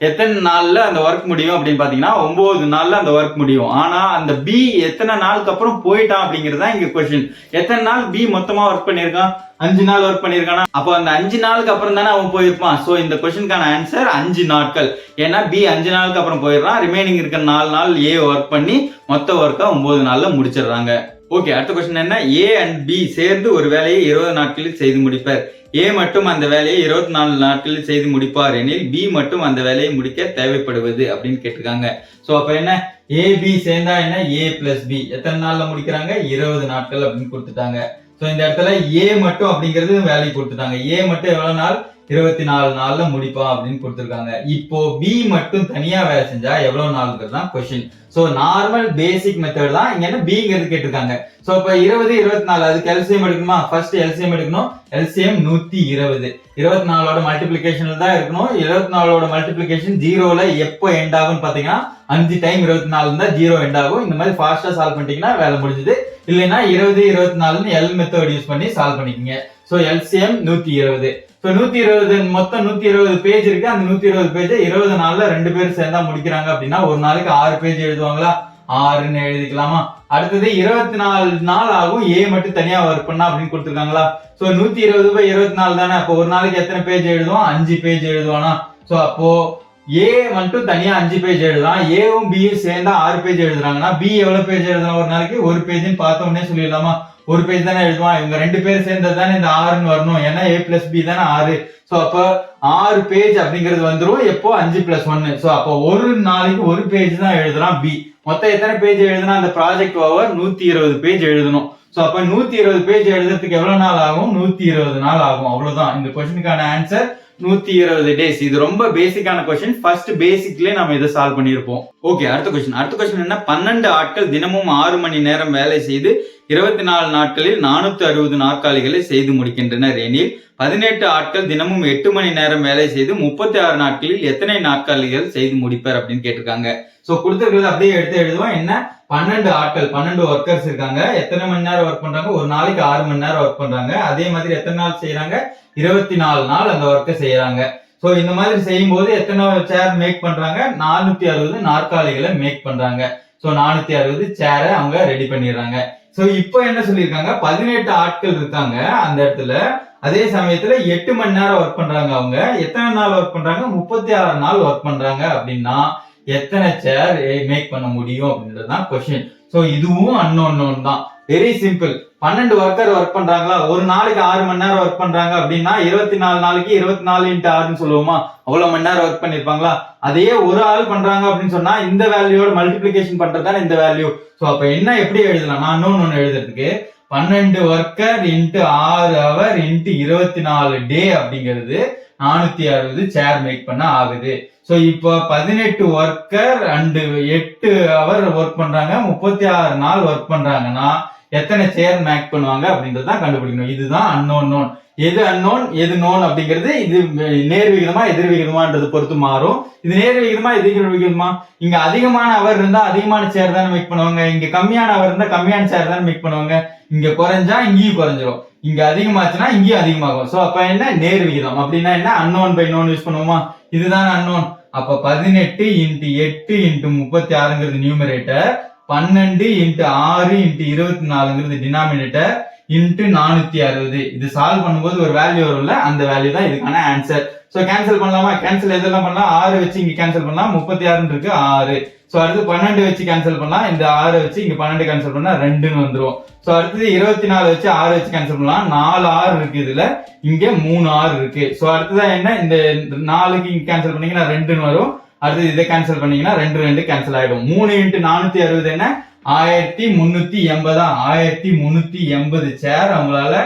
எத்தனை நாள்ல அந்த ஒர்க் முடியும் அப்படின்னு பாத்தீங்கன்னா 9 நாள்ல அந்த ஒர்க் முடியும். ஆனா அந்த B எத்தனை நாளுக்கு அப்புறம் போயிட்டான் அப்படிங்கறதா இங்க கொஸ்டின். எத்தனை நாள் B மொத்தமா ஒர்க் பண்ணிருக்கான்? 5 நாள் ஒர்க் பண்ணிருக்கானா? அப்போ அந்த 5 நாளுக்கு அப்புறம் தானே அவன் போயிருப்பான். சோ இந்த கொஸ்டினுக்கான ஆன்சர் 5 நாட்கள். ஏன்னா B 5 நாளுக்கு அப்புறம் போயிடுறான். ரிமைனிங் இருக்கிற 4 நாள் A ஒர்க் பண்ணி மொத்த ஒர்க்கை 9 நாள்ல முடிச்சிடுறாங்க. ஓகே, அடுத்த கொஸ்டின் என்ன? A அண்ட் B சேர்ந்து ஒரு வேலையை 20 நாட்களில் செய்து முடிப்பர். A மட்டும் அந்த வேலையை 24 நாட்களில் செய்து முடிப்பார் எனில் B மட்டும் அந்த வேலையை முடிக்க தேவைப்படுவது அப்படின்னு கேட்டிருக்காங்க. சோ அப்ப என்ன? A B சேர்ந்தா என்ன? A பிளஸ் B எத்தனை நாள்ல முடிக்கிறாங்க? 20 நாட்கள் அப்படின்னு கொடுத்துட்டாங்க. சோ இந்த இடத்துல A மட்டும் அப்படிங்கிறது வேலையை கொடுத்துட்டாங்க. A மட்டும் எவ்வளவு நாள்? 24 நாள்ல முடிப்பான் அப்படின்னு கொடுத்திருக்காங்க. இப்போ B மட்டும் தனியா வேலை செஞ்சா எவ்வளவு நாள்ங்கிறது தான் கொஸ்டின். சோ நார்மல் பேசிக் மெத்தட் தான். இங்க என்ன Bங்கிறது கேட்டிருக்காங்க. சோ இப்ப 20 24 அதுக்கு எல்சிஎம் எடுக்கணுமா? ஃபர்ஸ்ட் எல்சிஎம் எடுக்கணும். எல்சிஎம் 120. 24ஓட மல்டிப்ளிகேஷன்ல தான் இருக்கணும். 24ஓட மல்டிப்ளிகேஷன் 0ல எப்போ எண்ட் ஆகும்னு பாத்தீங்கன்னா 5 டைம் 24 இருந்தா 0 எண்ட் ஆகும். இந்த மாதிரி ஃபாஸ்டா சால்வ் பண்ணிட்டீங்கன்னா வேலை முடிஞ்சது. இல்லைன்னா 20 24ன்னு எல் மெத்தட் யூஸ் பண்ணி சால்வ் பண்ணிக்கங்க. So LCM 120. சோ 120 மொத்தம் 120 பேஜ் இருக்கு. அந்த 120 பேஜ் 20 நாள்ல ரெண்டு பேரும் சேர்ந்தா முடிக்கிறாங்க அப்படின்னா ஒரு நாளைக்கு 6 பேஜ் எழுதுவாங்களா? 6ன்னு எழுதிக்கலாமா? அடுத்தது 24 நாள் ஆகும் A மட்டும் தனியா ஒர்க் பண்ணா அப்படின்னு கொடுத்துருக்காங்களா? சோ 120 by 24 தானே. அப்போ ஒரு நாளைக்கு எத்தனை பேஜ் எழுதுவோம்? 5 பேஜ் எழுதுவானா? சோ அப்போ A மட்டும் தனியா 5 பேஜ் எழுதலாம். Aவும் Bயும் சேர்ந்தா 6 பேஜ் எழுதுறாங்கன்னா B எவ்வளவு பேஜ் எழுதலாம் ஒரு நாளைக்கு? ஒரு பேஜ்னு பார்த்த உடனே சொல்லிடலாமா? ஒரு பேஜ் தானே எழுதுவான். இவங்க ரெண்டு பேரும் சேர்ந்தது தானே இந்த 6ன்னு வரணும். ஏன்னா A பிளஸ் B தானே 6. சோ அப்ப 6 பேஜ் அப்படிங்கிறது வந்துரும். எப்போ? 5 பிளஸ் 1. சோ அப்போ ஒரு நாளைக்கு ஒரு பேஜ் தான் எழுதுறான் B. மொத்தம் எத்தனை பேஜ் எழுதுனா அந்த ப்ராஜெக்ட் ஓவர்? 120 பேஜ் எழுதணும். சோ அப்ப 120 பேஜ் எழுதுறதுக்கு எவ்வளவு நாள் ஆகும்? 120 நாள் ஆகும். அவ்வளவுதான். இந்த கொஸ்டினுக்கான ஆன்சர் 120 டேஸ். இது ரொம்ப பேசிக்கான கொஸ்டின். ஃபர்ஸ்ட் பேசிக்லயே நம்ம இதை சால்வ் பண்ணிருப்போம். ஓகே, அடுத்த கொஸ்டின் என்ன? 12 ஆட்கள் தினமும் 6 மணி நேரம் வேலை செய்து 24 நாட்களில் 460 நாற்காலிகளை செய்து முடிக்கின்றனர் எனில் 18 ஆட்கள் தினமும் 8 மணி நேரம் வேலை செய்து 36 நாட்களில் எத்தனை நாற்காலிகள் செய்து முடிப்பர் அப்படின்னு கேட்டிருக்காங்க. சோ கொடுத்திருக்கிறது அப்படியே எடுத்து எழுதுவோம். என்ன? 12 ஆட்கள், 12 ஒர்க்கர்ஸ் இருக்காங்க. எத்தனை மணி நேரம் ஒர்க் பண்றாங்க? ஒரு நாளைக்கு 6 மணி நேரம் ஒர்க் பண்றாங்க. அதே மாதிரி எத்தனை நாள் செய்யறாங்க? 24 நாள் அந்த ஒர்க்கை செய்யறாங்க. சோ இந்த மாதிரி செய்யும் போது எத்தனை சேர் மேக் பண்றாங்க? 460 நாற்காலிகளை மேக் பண்றாங்க. சோ 460 சேரை அவங்க ரெடி பண்ணிடுறாங்க. சோ இப்போ என்ன சொல்லிருக்காங்க? 18 ஆட்கள் இருக்காங்க அந்த இடத்துல. அதே சமயத்துல 8 மணி நேரம் ஒர்க் பண்றாங்க. அவங்க எத்தனை நாள் ஒர்க் பண்றாங்க? 36 நாள் ஒர்க் பண்றாங்க அப்படின்னா எத்தனை சேர் மேக் பண்ண முடியும் அப்படின்றதுதான் கொஸ்டின். சோ இதுவும் அன்னோன் தான். Very simple. 12 ஒர்க்கர் ஒர்க் பண்றாங்களா? ஒரு நாளைக்கு 6 மணி நேரம் ஒர்க் பண்றாங்க அப்படின்னா 24 நாளைக்கு 24 into 6ன்னு சொல்லுவோமா? அவ்வளவு மணி நேரம் ஒர்க் பண்ணிருப்பாங்களா? அதே ஒரு ஆள் பண்றாங்க அப்படின்னு சொன்னா இந்த வேல்யூயோட மல்டிபிளிகேஷன் பண்றதுதான் இந்த வேல்யூ. சோ அப்ப என்ன எப்படி எழுதலாம்? நான் இன்னொன்னு எழுதுறதுக்கு 12 ஒர்க்கர் இன்ட்டு 6 ஹவர் இன்ட்டு 24 டே அப்படிங்கிறது 460 சேர் மேக் பண்ண ஆகுது. சோ இப்போ 18 ஒர்க்கர் அண்ட் 8 ஹவர் ஒர்க் பண்றாங்க, 36 நாள் ஒர்க் பண்றாங்கன்னா எத்தனை சேர் மேக் பண்ணுவாங்க அப்படின்றத கண்டுபிடிக்கணும். இதுதான் அன்னோன். எது அன்னோன் எது நோன் அப்படிங்கிறது இது நேர் விகிதமா எதிர் விகிதமான்றது பொறுத்து மாறும். இது நேர் விகிதமா எதிர் விகிதமா, இங்க அதிகமான அவர் இருந்தா அதிகமான சேர் தானே மேக் பண்ணுவாங்க, இங்க கம்மியான அவர் இருந்தா கம்மியான சேர் தானே மேக் பண்ணுவாங்க. இங்க குறைஞ்சா இங்கேயும் குறைஞ்சிரும், இங்க அதிகமாச்சுன்னா இங்கேயும் அதிகமாகும். சோ அப்ப என்ன நேர் விகிதம் அப்படின்னா என்ன, அன்னோன் பை நோன் யூஸ் பண்ணுவோமா, இதுதான் அன்னோன். அப்ப 18 × 8 × 36ங்கிறது நியூமரேட்டர், 12 × 6 × 24ங்கிறது டினாமினேட்டர், இன்ட்டு 460. இது சால்வ் பண்ணும்போது ஒரு வேல்யூ வரும்ல, அந்த வேல்யூ தான் இதுக்கான ஆன்சர். சோ கேன்சல் பண்ணலாமா, கேன்சல் எதெல்லாம் பண்ணலாம், 6 வச்சு இங்க கேன்சல் பண்ணலாம், 36 இருக்கு 6. சோ அடுத்து 12 வச்சு கேன்சல் பண்ணலாம், இந்த 6 வச்சு இங்க 12 கேன்சல் பண்ணா 2ன்னு வந்துரும். சோ அடுத்தது 24 வச்சு 6 வச்சு கேன்சல் பண்ணலாம், 4 6 இருக்கு இதுல, இங்க 3 6 இருக்கு. சோ அடுத்ததான் என்ன, இந்த 4க்கு இங்க கேன்சல் பண்ணீங்கன்னா 2ன்னு வரும். அடுத்து இதை கேன்சல் பண்ணீங்கன்னா 2 2 கேன்சல் ஆயிடும். 3 × 460 என்ன, 1380. 1380 சேர் அவங்களால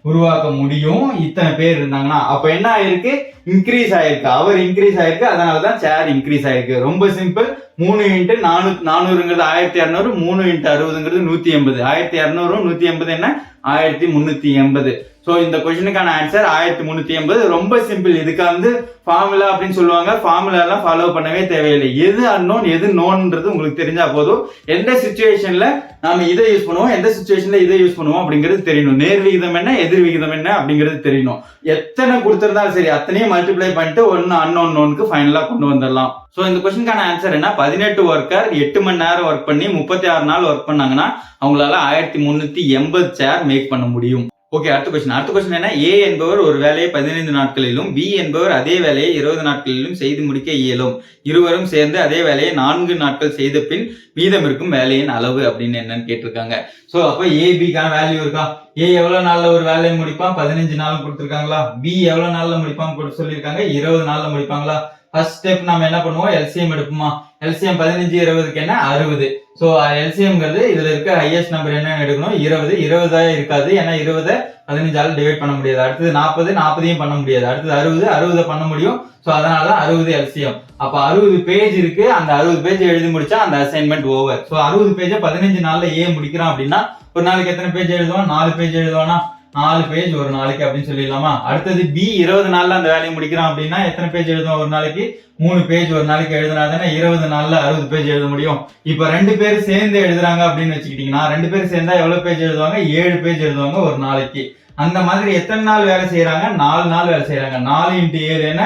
உருவாக்க முடியும், இத்தனை பேர் இருந்தாங்கன்னா. அப்ப என்ன ஆயிருக்கு, இன்க்ரீஸ் ஆயிருக்கு, அவர் இன்க்ரீஸ் ஆயிருக்கு, அதனாலதான் சேர் இன்க்ரீஸ் ஆயிருக்கு. ரொம்ப சிம்பிள். 3 × 400ங்கிறது 1200, 3 × 60ங்கிறது 180. 1200 180 என்ன, 1380. சோ இந்த क्वेश्चनக்கான ஆன்சர் 1380. ரொம்ப சிம்பிள். இதுக்கு வந்து ஃபார்முலா அப்படின்னு சொல்லுவாங்க, ஃபார்முலா எல்லாம் ஃபாலோ பண்ணவே தேவையில்லை. எது அன்னோன் எது நோன்ன்றது உங்களுக்கு தெரிஞ்சா போதும். எந்த சிச்சுவேஷன்ல நாம இதை யூஸ் பண்ணுவோம், எந்த சிச்சுவேஷன்ல இதை யூஸ் பண்ணுவோம் அப்படிங்கிறது தெரியணும். நேர் விகிதம் என்ன எதிர் விகிதம் என்ன அப்படிங்கிறது தெரியணும். எத்தனை கொடுத்திருந்தாலும் சரி அத்தனையும் மல்டிப்ளை பண்ணிட்டு ஒன்னு அன்னோன் நோனுக்கு ஃபைனலா கொண்டு வந்துடலாம். சோ இந்த क्वेश्चनக்கான ஆன்சர் என்ன, 18 ஒர்க்கர் 8 மணி நேரம் ஒர்க் பண்ணி 36 நாள் ஒர்க் பண்ணாங்கன்னா அவங்களால 1380 சேர் மேக் பண்ண முடியும். ஓகே, அடுத்த கொஸ்டின் என்ன, ஏ என்பவர் ஒரு வேலையை 15 நாட்களிலும் பி என்பவர் அதே வேலையை 20 நாட்களிலும் செய்து முடிக்க இயலும். இருவரும் சேர்ந்து அதே வேலையை 4 நாட்கள் செய்த பின் மீதம் இருக்கும் வேலையின் அளவு அப்படின்னு என்னன்னு கேட்டிருக்காங்க. சோ அப்ப ஏ பிக்கான வேல்யூ இருக்கா, ஏ எவ்வளவு நாள்ல ஒரு வேலையை முடிப்பான், 15 நாள் கொடுத்திருக்காங்களா. பி எவ்வளவு நாள்ல முடிப்பான் சொல்லியிருக்காங்க, 20 நாள்ல முடிப்பாங்களா. ஃபர்ஸ்ட் ஸ்டெப் நம்ம என்ன பண்ணுவோம், எல்சிஎம் எடுப்போமா. எல்சிஎம் 15 20க்கு என்ன 60. சோ எல்சிஎம்ங்கிறது இதுல இருக்க ஹையஸ்ட் நம்பர் என்ன எடுக்கணும், 20. 20 இருக்காது, ஏன்னா 20 15ஆல டிவைட் பண்ண முடியாது. அடுத்தது 40, 40ஐயும் பண்ண முடியாது. அடுத்தது 60, 60 பண்ண முடியும். சோ அதனால 60 எல்சிஎம். அப்ப 60 பேஜ் இருக்கு, அந்த 60 பேஜ் எழுதி முடிச்சா அந்த அசைன்மெண்ட் ஓவர். சோ 60 பேஜ 15 நாள்ல ஏ முடிக்கிறான் அப்படின்னா ஒரு நாளைக்கு எத்தனை பேஜ் எழுதுவான், 4 பேஜ் எழுதுவானா, 4 பேஜ் ஒரு நாளைக்கு அப்படின்னு சொல்லிடலாமா. அடுத்தது பி 20 நாள்ல அந்த வேலையை முடிக்கிறான் அப்படின்னா எத்தனை பேஜ் எழுதுவோம் ஒரு நாளைக்கு, 3 பேஜ் ஒரு நாளைக்கு எழுதுனா தானே 20 நாள்ல 60 பேஜ் எழுத முடியும். இப்ப 2 பேர் சேர்ந்து எழுதுறாங்க அப்படின்னு வச்சுக்கிட்டீங்கன்னா 2 பேர் சேர்ந்தா எவ்வளவு பேஜ் எழுதுவாங்க, 7 பேஜ் எழுதுவாங்க ஒரு நாளைக்கு. அந்த மாதிரி எத்தனை நாள் வேலை செய்யறாங்க, 4 நாள் வேலை செய்யறாங்க. 4 × 7 என்ன,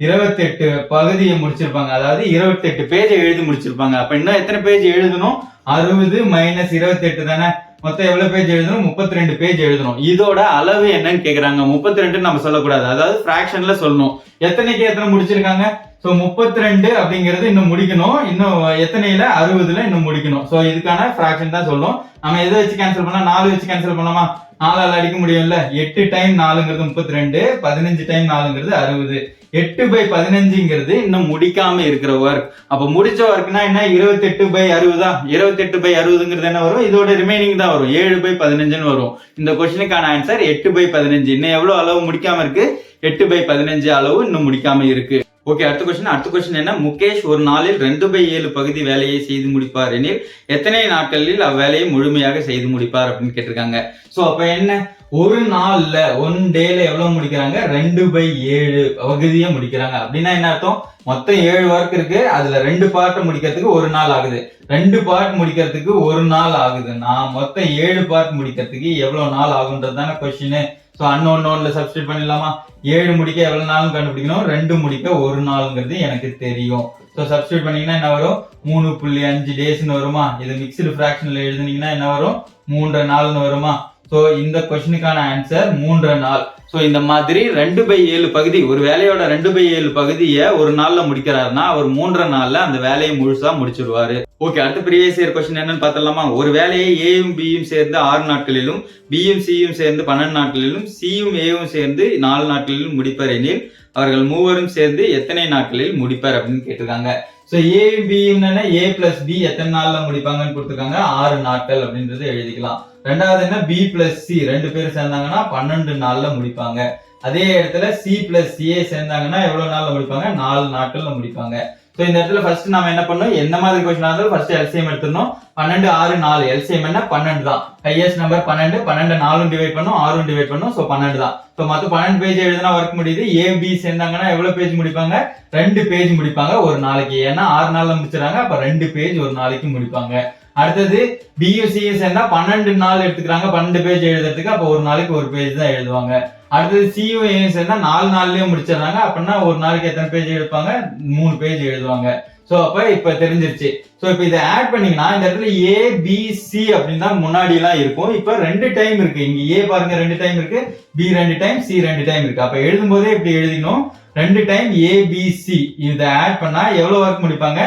28 பகுதியை முடிச்சிருப்பாங்க, அதாவது 28 பேஜ் எழுதி முடிச்சிருப்பாங்க. அப்ப இன்னும் எத்தனை பேஜ் எழுதணும், 60 - 28 தானே, மொத்தம் எவ்வளவு பேஜ் எழுதணும், 32 பேஜ் எழுதணும். இதோட அளவு என்னன்னு கேக்குறாங்க. 32 நம்ம சொல்லக்கூடாது, அதாவது பிராக்ஷன்ல சொல்லணும். எத்தனைக்கு எத்தனை முடிச்சிருக்காங்க, சோ 32 அப்படிங்கிறது இன்னும் முடிக்கணும், இன்னும் எத்தனையில 60ல இன்னும் முடிக்கணும். சோ இதுக்கான பிராக்ஷன் தான் சொல்லணும். நம்ம எதை வச்சு கேன்சல் பண்ணலாம், 4 வச்சு கேன்சல் பண்ணலாமா, 4ஆல அடிக்க முடியும்ல. 8 × 4ங்கிறது 32, 15 × 4ங்கிறது 60. 8/15ங்கிறது இன்னும் முடிக்காம இருக்கிற ஒர்க். அப்ப முடிச்ச ஒர்க்னா என்ன, 28/60 தான். 28/60ங்கிறது என்ன வரும், இதோட ரிமைனிங் தான் வரும், 7/15ன்னு வரும். இந்த क्वेश्चनக்கான ஆன்சர் 8/15. இன்னும் எவ்வளவு அளவு முடிக்காம இருக்கு, 8/15 அளவு இன்னும் முடிக்காம இருக்கு. ஓகே, அடுத்த क्वेश्चन என்ன, முகேஷ் ஒரு நாளில் 2/7 பகுதி வேலையை செய்து முடிப்பார் எனில் எத்தனை நாட்களில் அவ்வேலையை முழுமையாக செய்து முடிப்பார் அப்படின்னு கேட்டிருக்காங்க. சோ அப்ப என்ன, ஒரு நாள்ல ஒன் டேல எவ்வளவு முடிக்கிறாங்க, 2/7 பகுதியை முடிக்கிறாங்க. அப்படின்னா என்ன அர்த்தம், மொத்தம் 7 ஒர்க் இருக்கு, அதுல 2 பார்ட் முடிக்கிறதுக்கு 1 நாள் ஆகுது, 2 பார்ட் முடிக்கிறதுக்கு 1 நாள் ஆகுதுன்னா மொத்தம் 7 பார்ட் முடிக்கிறதுக்கு எவ்வளவு நாள் ஆகுன்றதுதான கொஸ்டின். சோ அன்னோன் நோன்ல சப்ஸ்டிட் பண்ணிடலாமா. 7 முடிக்க எவ்வளவு நாளும் கண்டுபிடிக்கணும், 2 முடிக்க 1 நாளுங்கிறது எனக்கு தெரியும். சோ சப்ஸ்டிட் பண்ணீங்கன்னா என்ன வரும், 3.5 டேஸ்னு வருமா. இது மிக்ஸ்டு ஃபிராக்ஷன்ல எழுதுனீங்கன்னா என்ன வரும், 3.5 நாள்னு வருமா. சோ இந்த क्वेश्चनக்கான ஆன்சர் 3.5 நாள். சோ இந்த மாதிரி 2/7 பகுதி, ஒரு வேலையோட 2/7 பகுதியை ஒரு நாள்ல முடிக்கிறாருன்னா அவர் 3.5 நாள்ல அந்த வேலையை முழுசா முடிச்சிருவாரு. ஓகே, அடுத்த ப்ரீவியஸ் இயர் क्वेश्चन என்னன்னு பார்த்தலாமா. ஒரு வேலையை ஏயும் பியும் சேர்ந்து 6 நாட்களிலும் பியும் சியும் சேர்ந்து 12 நாட்களிலும் சியும் ஏவும் சேர்ந்து 4 நாட்களிலும் முடிப்பர் எனில் அவர்கள் மூவரும் சேர்ந்து எத்தனை நாட்களில் முடிப்பர் அப்படின்னு கேட்டிருக்காங்க. சோ ஏயும் பியும் ஏ பிளஸ் பி எத்தனை நாள்ல முடிப்பாங்கன்னு கொடுத்துருக்காங்க, 6 நாட்கள் அப்படின்றது எழுதிக்கலாம். ரெண்டாவது என்ன, பி பிளஸ் சி 2 பேர் சேர்ந்தாங்கன்னா 12 நாள்ல முடிப்பாங்க. அதே இடத்துல சி பிளஸ் ஏ சேர்ந்தாங்கன்னா எவ்வளவு நாள்ல முடிப்பாங்க, 4 நாட்கள்ல முடிப்பாங்க. சோ இந்த இடத்துல ஃபர்ஸ்ட் நாம என்ன பண்ணோம், எந்த மாதிரி क्वेश्चन ஆனாலும் ஃபர்ஸ்ட் எல்சிஎம் எடுத்துறணும். 12 6 4 எல்சிஎம் என்ன 12 தான். ஹையஸ்ட் நம்பர் 12, 12 4 டிவைட் பண்ணும், 6 டிவைட் பண்ணும், சோ 12 தான். சோ மொத்த 12 பேஜ் எழுதுனா வர்க் முடியுது. ஏ பி சேர்ந்தாங்கன்னா எவ்வளவு பேஜ் முடிப்பாங்க, 2 பேஜ் முடிப்பாங்க ஒரு நாளைக்கு. ஏன்னா 6 நாள்ல முடிச்சறாங்க, அப்ப 2 பேஜ் ஒரு நாளைக்கு முடிப்பாங்க. அடுத்தது பியூசிஎஸ் சேர்ந்தா 12 நாள் எடுத்துக்கிறாங்க 12 பேஜ் எழுதுறதுக்கு, அப்ப ஒரு நாளைக்கு ஒரு பேஜ் தான் எழுதுவாங்க. அடுத்தது சியூஏஎஸ் சேர்ந்தா 4 நாள்லயே முடிச்சிடறாங்க, அப்படின்னா ஒரு நாளைக்கு எத்தனை பேஜ் எடுப்பாங்க, 3 பேஜ் எழுதுவாங்க. சோ அப்ப இப்ப தெரிஞ்சிருச்சு. சோ இப்ப இதை ஆட் பண்ணீங்கன்னா இந்த இடத்துல ஏ பி சி அப்படின்னு தான் முன்னாடி எல்லாம் இருக்கும். இப்ப 2 டைம் இருக்கு. இங்க ஏ பாருங்க 2 டைம் இருக்கு, பி 2 டைம், சி 2 டைம் இருக்கு. அப்ப எழுதும் போதே இப்படி எழுதிக்கணும், 2 டைம் ஏ பி சி. இதை ஆட் பண்ணா எவ்வளவு ஒர்க் முடிப்பாங்க,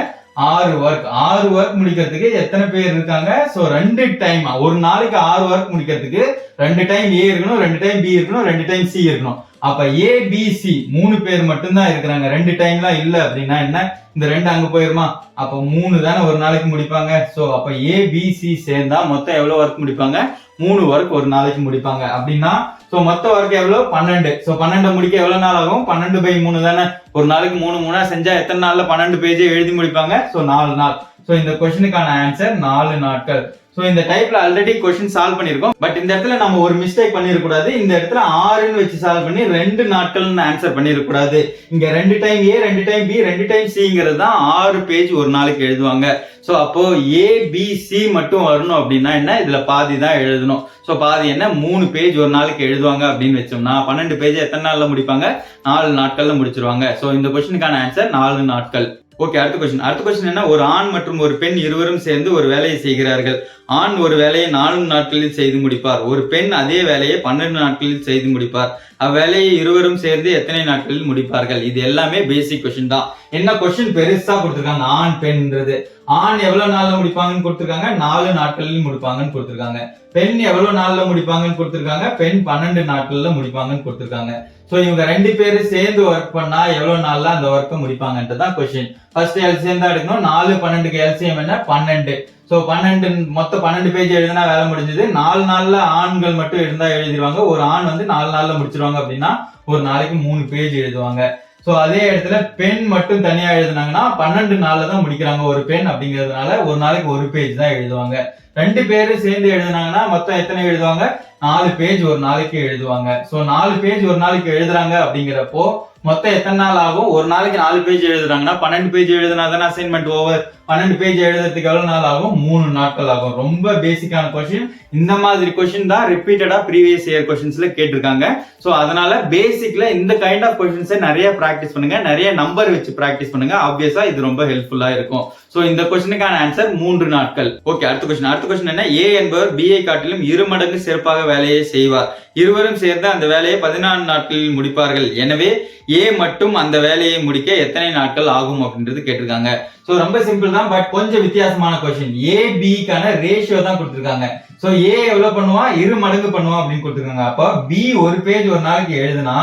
6 ஒர்க். 6 ஒர்க் முடிக்கிறதுக்கு எத்தனை பேர் இருக்காங்க, சோ 2 டைம். ஒரு நாளைக்கு 6 ஒர்க் முடிக்கிறதுக்கு 2 டைம் ஏ இருக்கணும், 2 டைம் பி இருக்கணும், 2 டைம் சி இருக்கணும். அப்ப ஏ பி சி 3 பேர் மட்டும்தான் இருக்கிறாங்க. 2 டைம்லாம் இல்ல அப்படின்னா என்ன, இந்த 2 அங்க போயிருமா, அப்ப 3 தானே ஒரு நாளைக்கு முடிப்பாங்க. சோ அப்ப ஏ பி சி சேர்ந்தா மொத்தம் எவ்வளவு ஒர்க் முடிப்பாங்க, 3 ஒர்க் ஒரு நாளைக்கு முடிப்பாங்க. அப்படின்னா சோ மொத்த ஒர்க் எவ்வளவு 12. சோ 12 முடிக்க எவ்வளவு நாள் ஆகும், 12/3 தானே. ஒரு நாளைக்கு 3 செஞ்சா எத்தனை நாள்ல 12 பேஜ் எழுதி முடிப்பாங்க, சோ 4 நாள். சோ இந்த क्वेश्चनக்கான ஆன்சர் 4 நாட்கள். சோ இந்த டைப்ல ஆல்ரெடி क्वेश्चन சால்வ் பண்ணிருக்கோம். பட் இந்த இடத்துல நம்ம ஒரு மிஸ்டேக் பண்ணிர கூடாது. இந்த இடத்துல 6ன்னு வச்சு சால்வ் பண்ணி 2 நாட்கள்னு ஆன்சர் பண்ணிர கூடாது. இங்க 2 டைம் ஏ, 2 டைம் பி, 2 டைம் சிங்கிறது தான் 6 பேஜ் ஒரு நாளைக்கு எழுதுவாங்க. சோ அப்போ ஏ பி சி மட்டும் வரணும் அப்படின்னா என்ன, இதுல பாதி தான் எழுதணும். சோ பாதி என்ன, 3 பேஜ் ஒரு நாளைக்கு எழுதுவாங்க அப்படின்னு வச்சோம்னா 12 பேஜ் எத்தனை நாள்ல முடிப்பாங்க, 4 நாட்கள்ல முடிச்சிருவாங்க. சோ இந்த क्वेश्चनக்கான ஆன்சர் 4 நாட்கள். ஓகே, அடுத்த क्वेश्चन என்ன, ஒரு ஆண் மற்றும் ஒரு பெண் இருவரும் சேர்ந்து ஒரு வேலையை செய்கிறார்கள். ஆண் ஒரு வேலையை 4 நாட்களில் செய்து முடிப்பார். ஒரு பெண் அதே வேலையை 12 நாட்களில் செய்து முடிப்பார். அவ்வேலையை இருவரும் சேர்ந்து எத்தனை நாட்களில் முடிப்பார்கள்? இது எல்லாமே பேசிக் क्वेश्चन தான். என்ன क्वेश्चन பெருசா கொடுத்திருக்காங்க, ஆண் பெண்ன்றது. ஆண் எவ்வளவு நாள்ல முடிப்பாங்கன்னு கொடுத்திருக்காங்க, 4 நாட்களில் முடிப்பாங்கன்னு கொடுத்திருக்காங்க. பெண் எவ்வளவு நாள்ல முடிப்பாங்கன்னு கொடுத்திருக்காங்க, பெண் 12 நாட்கள்ல முடிப்பாங்கன்னு கொடுத்திருக்காங்க. சோ இவங்க 2 பேரும் சேர்ந்து ஒர்க் பண்ணா எவ்வளவு நாள்ல அந்த ஒர்க்கை முடிப்பாங்கன்றதான் क्वेश्चन. ஃபர்ஸ்ட் எல்சிஎம் தான் எடுக்கணும். 4 12க்கு எல்சிஎம் என்ன 12. சோ 12 மொத்தம் 12 பேஜ் எழுதினா வேலை முடிஞ்சது. 4 நாள்ல ஆண்கள் மட்டும் இருந்தா எழுதிடுவாங்க. ஒரு ஆண் வந்து 4 நாள்ல முடிச்சிருவாங்க அப்படின்னா ஒரு நாளைக்கு 3 பேஜ் எழுதுவாங்க. சோ அதே இடத்துல பெண் மட்டும் தனியா எழுதுனாங்கன்னா 12 நாள்ல தான் முடிக்கிறாங்க ஒரு பெண் அப்படிங்கிறதுனால ஒரு நாளைக்கு ஒரு பேஜ் தான் எழுதுவாங்க. 2 பேரு சேர்ந்து எழுதுனாங்கன்னா மொத்தம் எத்தனை எழுதுவாங்க, 4 பேஜ் ஒரு நாளைக்கு எழுதுவாங்க. சோ 4 பேஜ் ஒரு நாளைக்கு எழுதுறாங்க அப்படிங்கிறப்போ மொத்தம் எத்தனை நாள் ஆகும், ஒரு நாளைக்கு 4 பேஜ் எழுதுறாங்கன்னா 12 பேஜ் எழுதுனா தானே அசைன்மெண்ட் ஓவர். 12 பேஜ் எழுதுறதுக்கு எவ்வளவு நாள் ஆகும், 3 நாட்கள் ஆகும். ரொம்ப பேசிக்கான क्वेश्चन. இந்த மாதிரி क्वेश्चन தான் ரிப்பீட்டடா ப்ரீவியஸ் இயர் क्वेश्चंसல கேட்டிருக்காங்க. சோ அதனால பேசிக்ல இந்த கைண்ட் ஆஃப் क्वेश्चंस நிறைய பிராக்டிஸ் பண்ணுங்க, நிறைய நம்பர் வச்சு பிராக்டிஸ் பண்ணுங்க. ஆப்வியஸா இது ரொம்ப ஹெல்ப்ஃபுல்லா இருக்கும். சோ இந்த क्वेश्चनக்கான ஆன்சர் 3 நாட்கள். ஓகே, அடுத்த क्वेश्चन என்ன, ஏ என்பவர் பி ஐ காட்டிலும் 2 மடங்கு சிறப்பாக வேலையை செய்வார். இருவரும் சேர்ந்து அந்த வேலையை 14 நாட்களில் முடிப்பார்கள். எனவே ஏ மட்டும் அந்த வேலையை முடிக்க எத்தனை நாட்கள் ஆகும் அப்படின்றது கேட்டிருக்காங்க. சோ ரொம்ப சிம்பிள் தான், பட் கொஞ்சம் வித்தியாசமான क्वेश्चन. ஏ பிக்கான ரேஷியோ தான் கொடுத்திருக்காங்க. சோ ஏ எவ்வளவு பண்ணுவான், 2 மடங்கு பண்ணுவான் அப்படின்னு கொடுத்திருக்காங்க. அப்ப பி ஒரு பேஜ் ஒரு நாளைக்கு எழுதுனா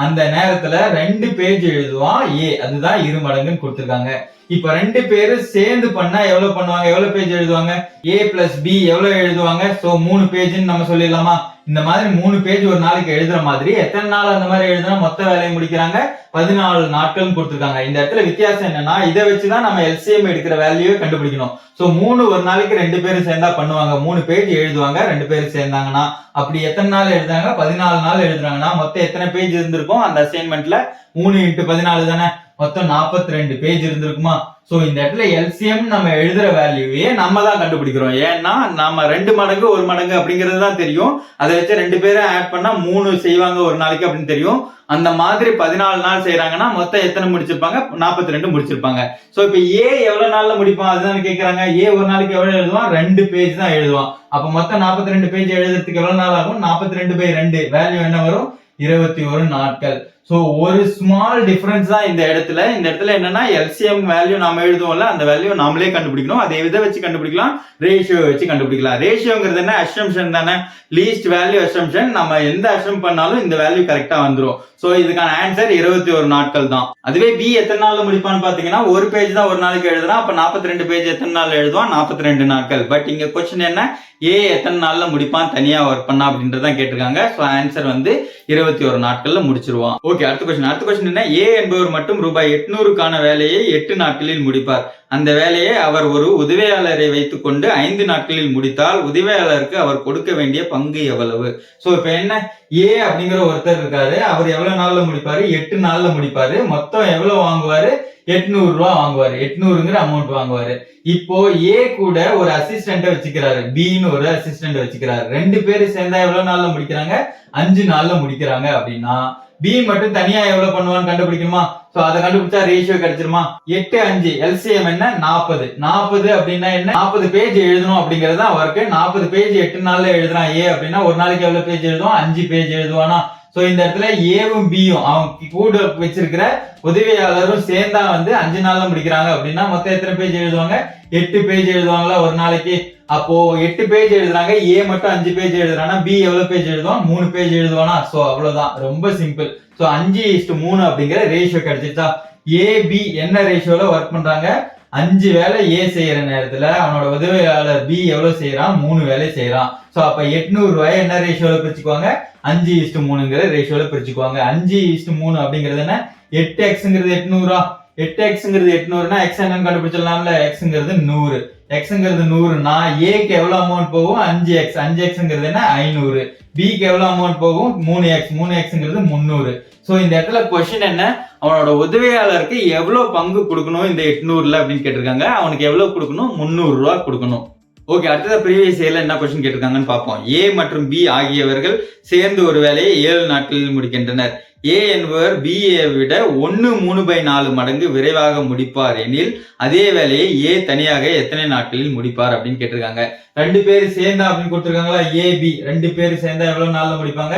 அந்த நேரத்துல 2 பேஜ் எழுதுவான் ஏ, அதுதான் 2 மடங்குன்னு கொடுத்திருக்காங்க. இப்ப 2 பேரும் சேர்ந்து பண்ணா எவ்வளவு பண்ணுவாங்க, எவ்வளவு பேஜ் எழுதுவாங்க, ஏ பிளஸ் பி எவ்வளவு எழுதுவாங்க, சோ 3 பேஜ்னு நம்ம சொல்லிடலாமா. இந்த மாதிரி 3 பேஜ் ஒரு நாளைக்கு எழுதுற மாதிரி எத்தனை நாள் அந்த மாதிரி எழுதுனா மொத்த வேலையை முடிக்கிறாங்க, 14 நாட்கள் கொடுத்திருக்காங்க. இந்த இடத்துல வித்தியாசம் என்னன்னா, இதை வச்சுதான் நம்ம எல்சிஎம் எடுக்கிற வேல்யூவை கண்டுபிடிக்கணும். சோ 3 ஒரு நாளைக்கு 2 பேரும் சேர்ந்தா பண்ணுவாங்க, 3 பேஜ் எழுதுவாங்க 2 பேரும் சேர்ந்தாங்கன்னா. அப்படி எத்தனை நாள் எழுதுறாங்க, 14 நாள் எழுதுறாங்கன்னா மொத்தம் எத்தனை பேஜ் இருந்திருக்கும் அந்த அசைன்மெண்ட்ல, 3 × 14 தானே, மொத்தம் 42 பேஜ் இருந்திருக்குமா. சோ இந்த இடத்துல எல்சிஎம் நம்ம எழுதுற வேல்யூவே நம்ம தான் கண்டுபிடிக்கிறோம். ஏன்னா நம்ம 2 மடங்கு 1 மடங்கு அப்படிங்கிறது தான் தெரியும். அதை வச்சு 2 பேரும் ஆட் பண்ணா 3 செய்வாங்க ஒரு நாளைக்கு அப்படின்னு தெரியும். அந்த மாதிரி 14 நாள் செய்யறாங்கன்னா மொத்தம் எத்தனை முடிச்சிருப்பாங்க, 42 முடிச்சிருப்பாங்க. சோ இப்ப ஏ எவ்வளவு நாள்ல முடிப்பான் அதுதான் கேக்குறாங்க. ஏ ஒரு நாளைக்கு எவ்வளவு எழுதுவான், 2 பேஜ் தான் எழுதுவான். அப்ப மொத்தம் 42 பேஜ் எழுதுறதுக்கு எவ்வளவு நாள் ஆகும், 42/2 வேல்யூ என்ன வரும், 21 நாட்கள். சோ ஒரு ஸ்மால் டிஃபரன்ஸ் தான் இந்த இடத்துல. இந்த இடத்துல என்னன்னா எல்சிஎம் வேல்யூ நாம எழுதுவோம்ல, அந்த வேல்யூ நாமளே கண்டுபிடிக்கணும். அதை எதை வச்சு கண்டுபிடிக்கலாம், ரேஷியோ வச்சு கண்டுபிடிக்கலாம். ரேஷியோங்கிறது என்ன, அசம்ஷன் தானே, லீஸ்ட் வேல்யூ அசம்ஷன். நம்ம எந்த அசம் பண்ணாலும் இந்த வேல்யூ கரெக்டா வந்துரும். சோ இதுக்கான ஆன்சர் 21 நாட்கள் தான். அதுவே பி எத்தனை நாள்ல முடிப்பான்னு பாத்தீங்கன்னா, ஒரு பேஜ் தான் ஒரு நாளைக்கு எழுதுனா, அப்ப 42 பேஜ் எத்தனை நாள் எழுதுவான், 42 நாட்கள். பட் இங்க क्वेश्चन என்ன, ஏ எத்தனை நாள்ல முடிப்பான் தனியா ஒர்க் பண்ணா அப்படின்றதான் கேட்டிருக்காங்க. சோ ஆன்சர் வந்து 21 நாட்கள்ல முடிச்சிருவான். ஓகே, அடுத்த கொஸ்டின் என்ன? ஏ என்பவர் மட்டும் ரூபாய் 800க்கான வேலையை 8 நாட்களில் முடிப்பார். அந்த வேலையை அவர் ஒரு உதவியாளரை வைத்துக் கொண்டு 5 நாட்களில் முடித்தால் உதவியாளருக்கு அவர் கொடுக்க வேண்டிய பங்கு எவ்வளவு? சோ இப்ப என்ன, ஏ அப்படிங்கிற ஒருத்தர் இருக்காரு, அவர் எவ்வளவு நாள்ல முடிப்பாரு? 8 நாள்ல முடிப்பாரு. மொத்தம் எவ்வளவு வாங்குவாரு? 800 ரூபாய் வாங்குவாரு. 800ங்கிற அமௌண்ட் வாங்குவாரு. இப்போ ஏ கூட ஒரு அசிஸ்டன்ட் வச்சுக்கிறாரு, பின்னு ஒரு அசிஸ்டன்ட் வச்சுக்கிறாரு. 2 பேரும் சேர்ந்தா எவ்வளவு நாள்ல முடிக்கிறாங்க? 5 நாள்ல முடிக்கிறாங்க. அப்படின்னா பி மட்டும் தனியா எவ்வளவு பண்ணுவான்னு கண்டுபிடிக்கணுமா? சோ அதை கண்டுபிடிச்சா ரேஷியோ கிடைச்சிருமா? 8 5 எல்சிஎம் என்ன? 40. 40 அப்படின்னா என்ன? 40 பேஜ் எழுதணும் அப்படிங்கறது தான் ஒர்க். 40 பேஜ் 8 நாள்ல எழுதுறான் ஏ அப்படின்னா ஒரு நாளைக்கு எவ்வளவு பேஜ் எழுதுவான்? 5 பேஜ் எழுதுவானா? சோ இந்த இடத்துல ஏவும் பியும் அவங்க கூட வச்சிருக்கிற உதவியாளரும் சேர்ந்தா 5 நாள்ல முடிக்கிறாங்க அப்படின்னா மொத்தம் எத்தனை பேஜ் எழுதுவாங்க? 8 பேஜ் எழுதுவாங்களா ஒரு நாளைக்கு? அப்போ 8 பேஜ் எழுதுறாங்க, ஏ மட்டும் 5 பேஜ் எழுதுறானா பி எவ்வளவு பேஜ் எழுதுவான்? 3 பேஜ் எழுதுவானா? சோ அவ்வளவுதான், ரொம்ப சிம்பிள். சோ 5:3 அப்படிங்கிற ரேஷியோ கிடைச்சிச்சா? ஏ பி என்ன ரேஷியோல ஒர்க் பண்றாங்க? 5 வேலை ஏ செய்யற நேரத்துல அவனோட உதவியாளர் பி எவ்வளவு செய்யறான்? 3 வேலை செய்யறான். சோ அப்ப 800 ரூபாய் என்ன ரேஷியோல பிரிச்சுக்குவாங்க? 5:3ங்கிற ரேஷியோல பிரிச்சுக்குவாங்க. 5:3 அப்படிங்கிறது என்ன? 8xங்கிறது 800. 8xங்கிறது 800னா x என்னன்னு கண்டுபிடிச்சிடலாம்ல. xங்கிறது 100. xங்கிறது 100னா ஏக்கு எவ்வளவு அமௌண்ட் போகும்? 5x. 5xங்கிறது என்ன? 500. பிக்கு எவ்வளவு அமௌண்ட் போகும்? 3x. 3xங்கிறது 300. சோ இந்த இடத்துல क्वेश्चन என்ன? அவனோட உதவியாளருக்கு எவ்வளவு பங்கு கொடுக்கணும் இந்த 800ல அப்படின்னு கேட்டிருக்காங்க. அவனுக்கு எவ்வளவு கொடுக்கணும்? 300 ரூபாய் கொடுக்கணும். ஓகே, அடுத்தது ப்ரீவியஸ் இயர்ல என்ன क्वेश्चन கேட்டிருக்காங்கன்னு பார்ப்போம். ஏ மற்றும் பி ஆகியவர்கள் சேர்ந்து ஒரு வேலையை 7 நாட்களில் முடிக்கின்றனர். ஏ என்பவர் பி விட 1/3/4 மடங்கு விரைவாக முடிப்பார் எனில் அதே வேலையை ஏ தனியாக எத்தனை நாட்களில் முடிப்பார் அப்படின்னு கேட்டிருக்காங்க. 2 பேர் சேர்ந்தா அப்படின்னு கொடுத்திருக்காங்களா? ஏ பி 2 பேர் சேர்ந்தா எவ்வளவு நாள்ல முடிப்பாங்க?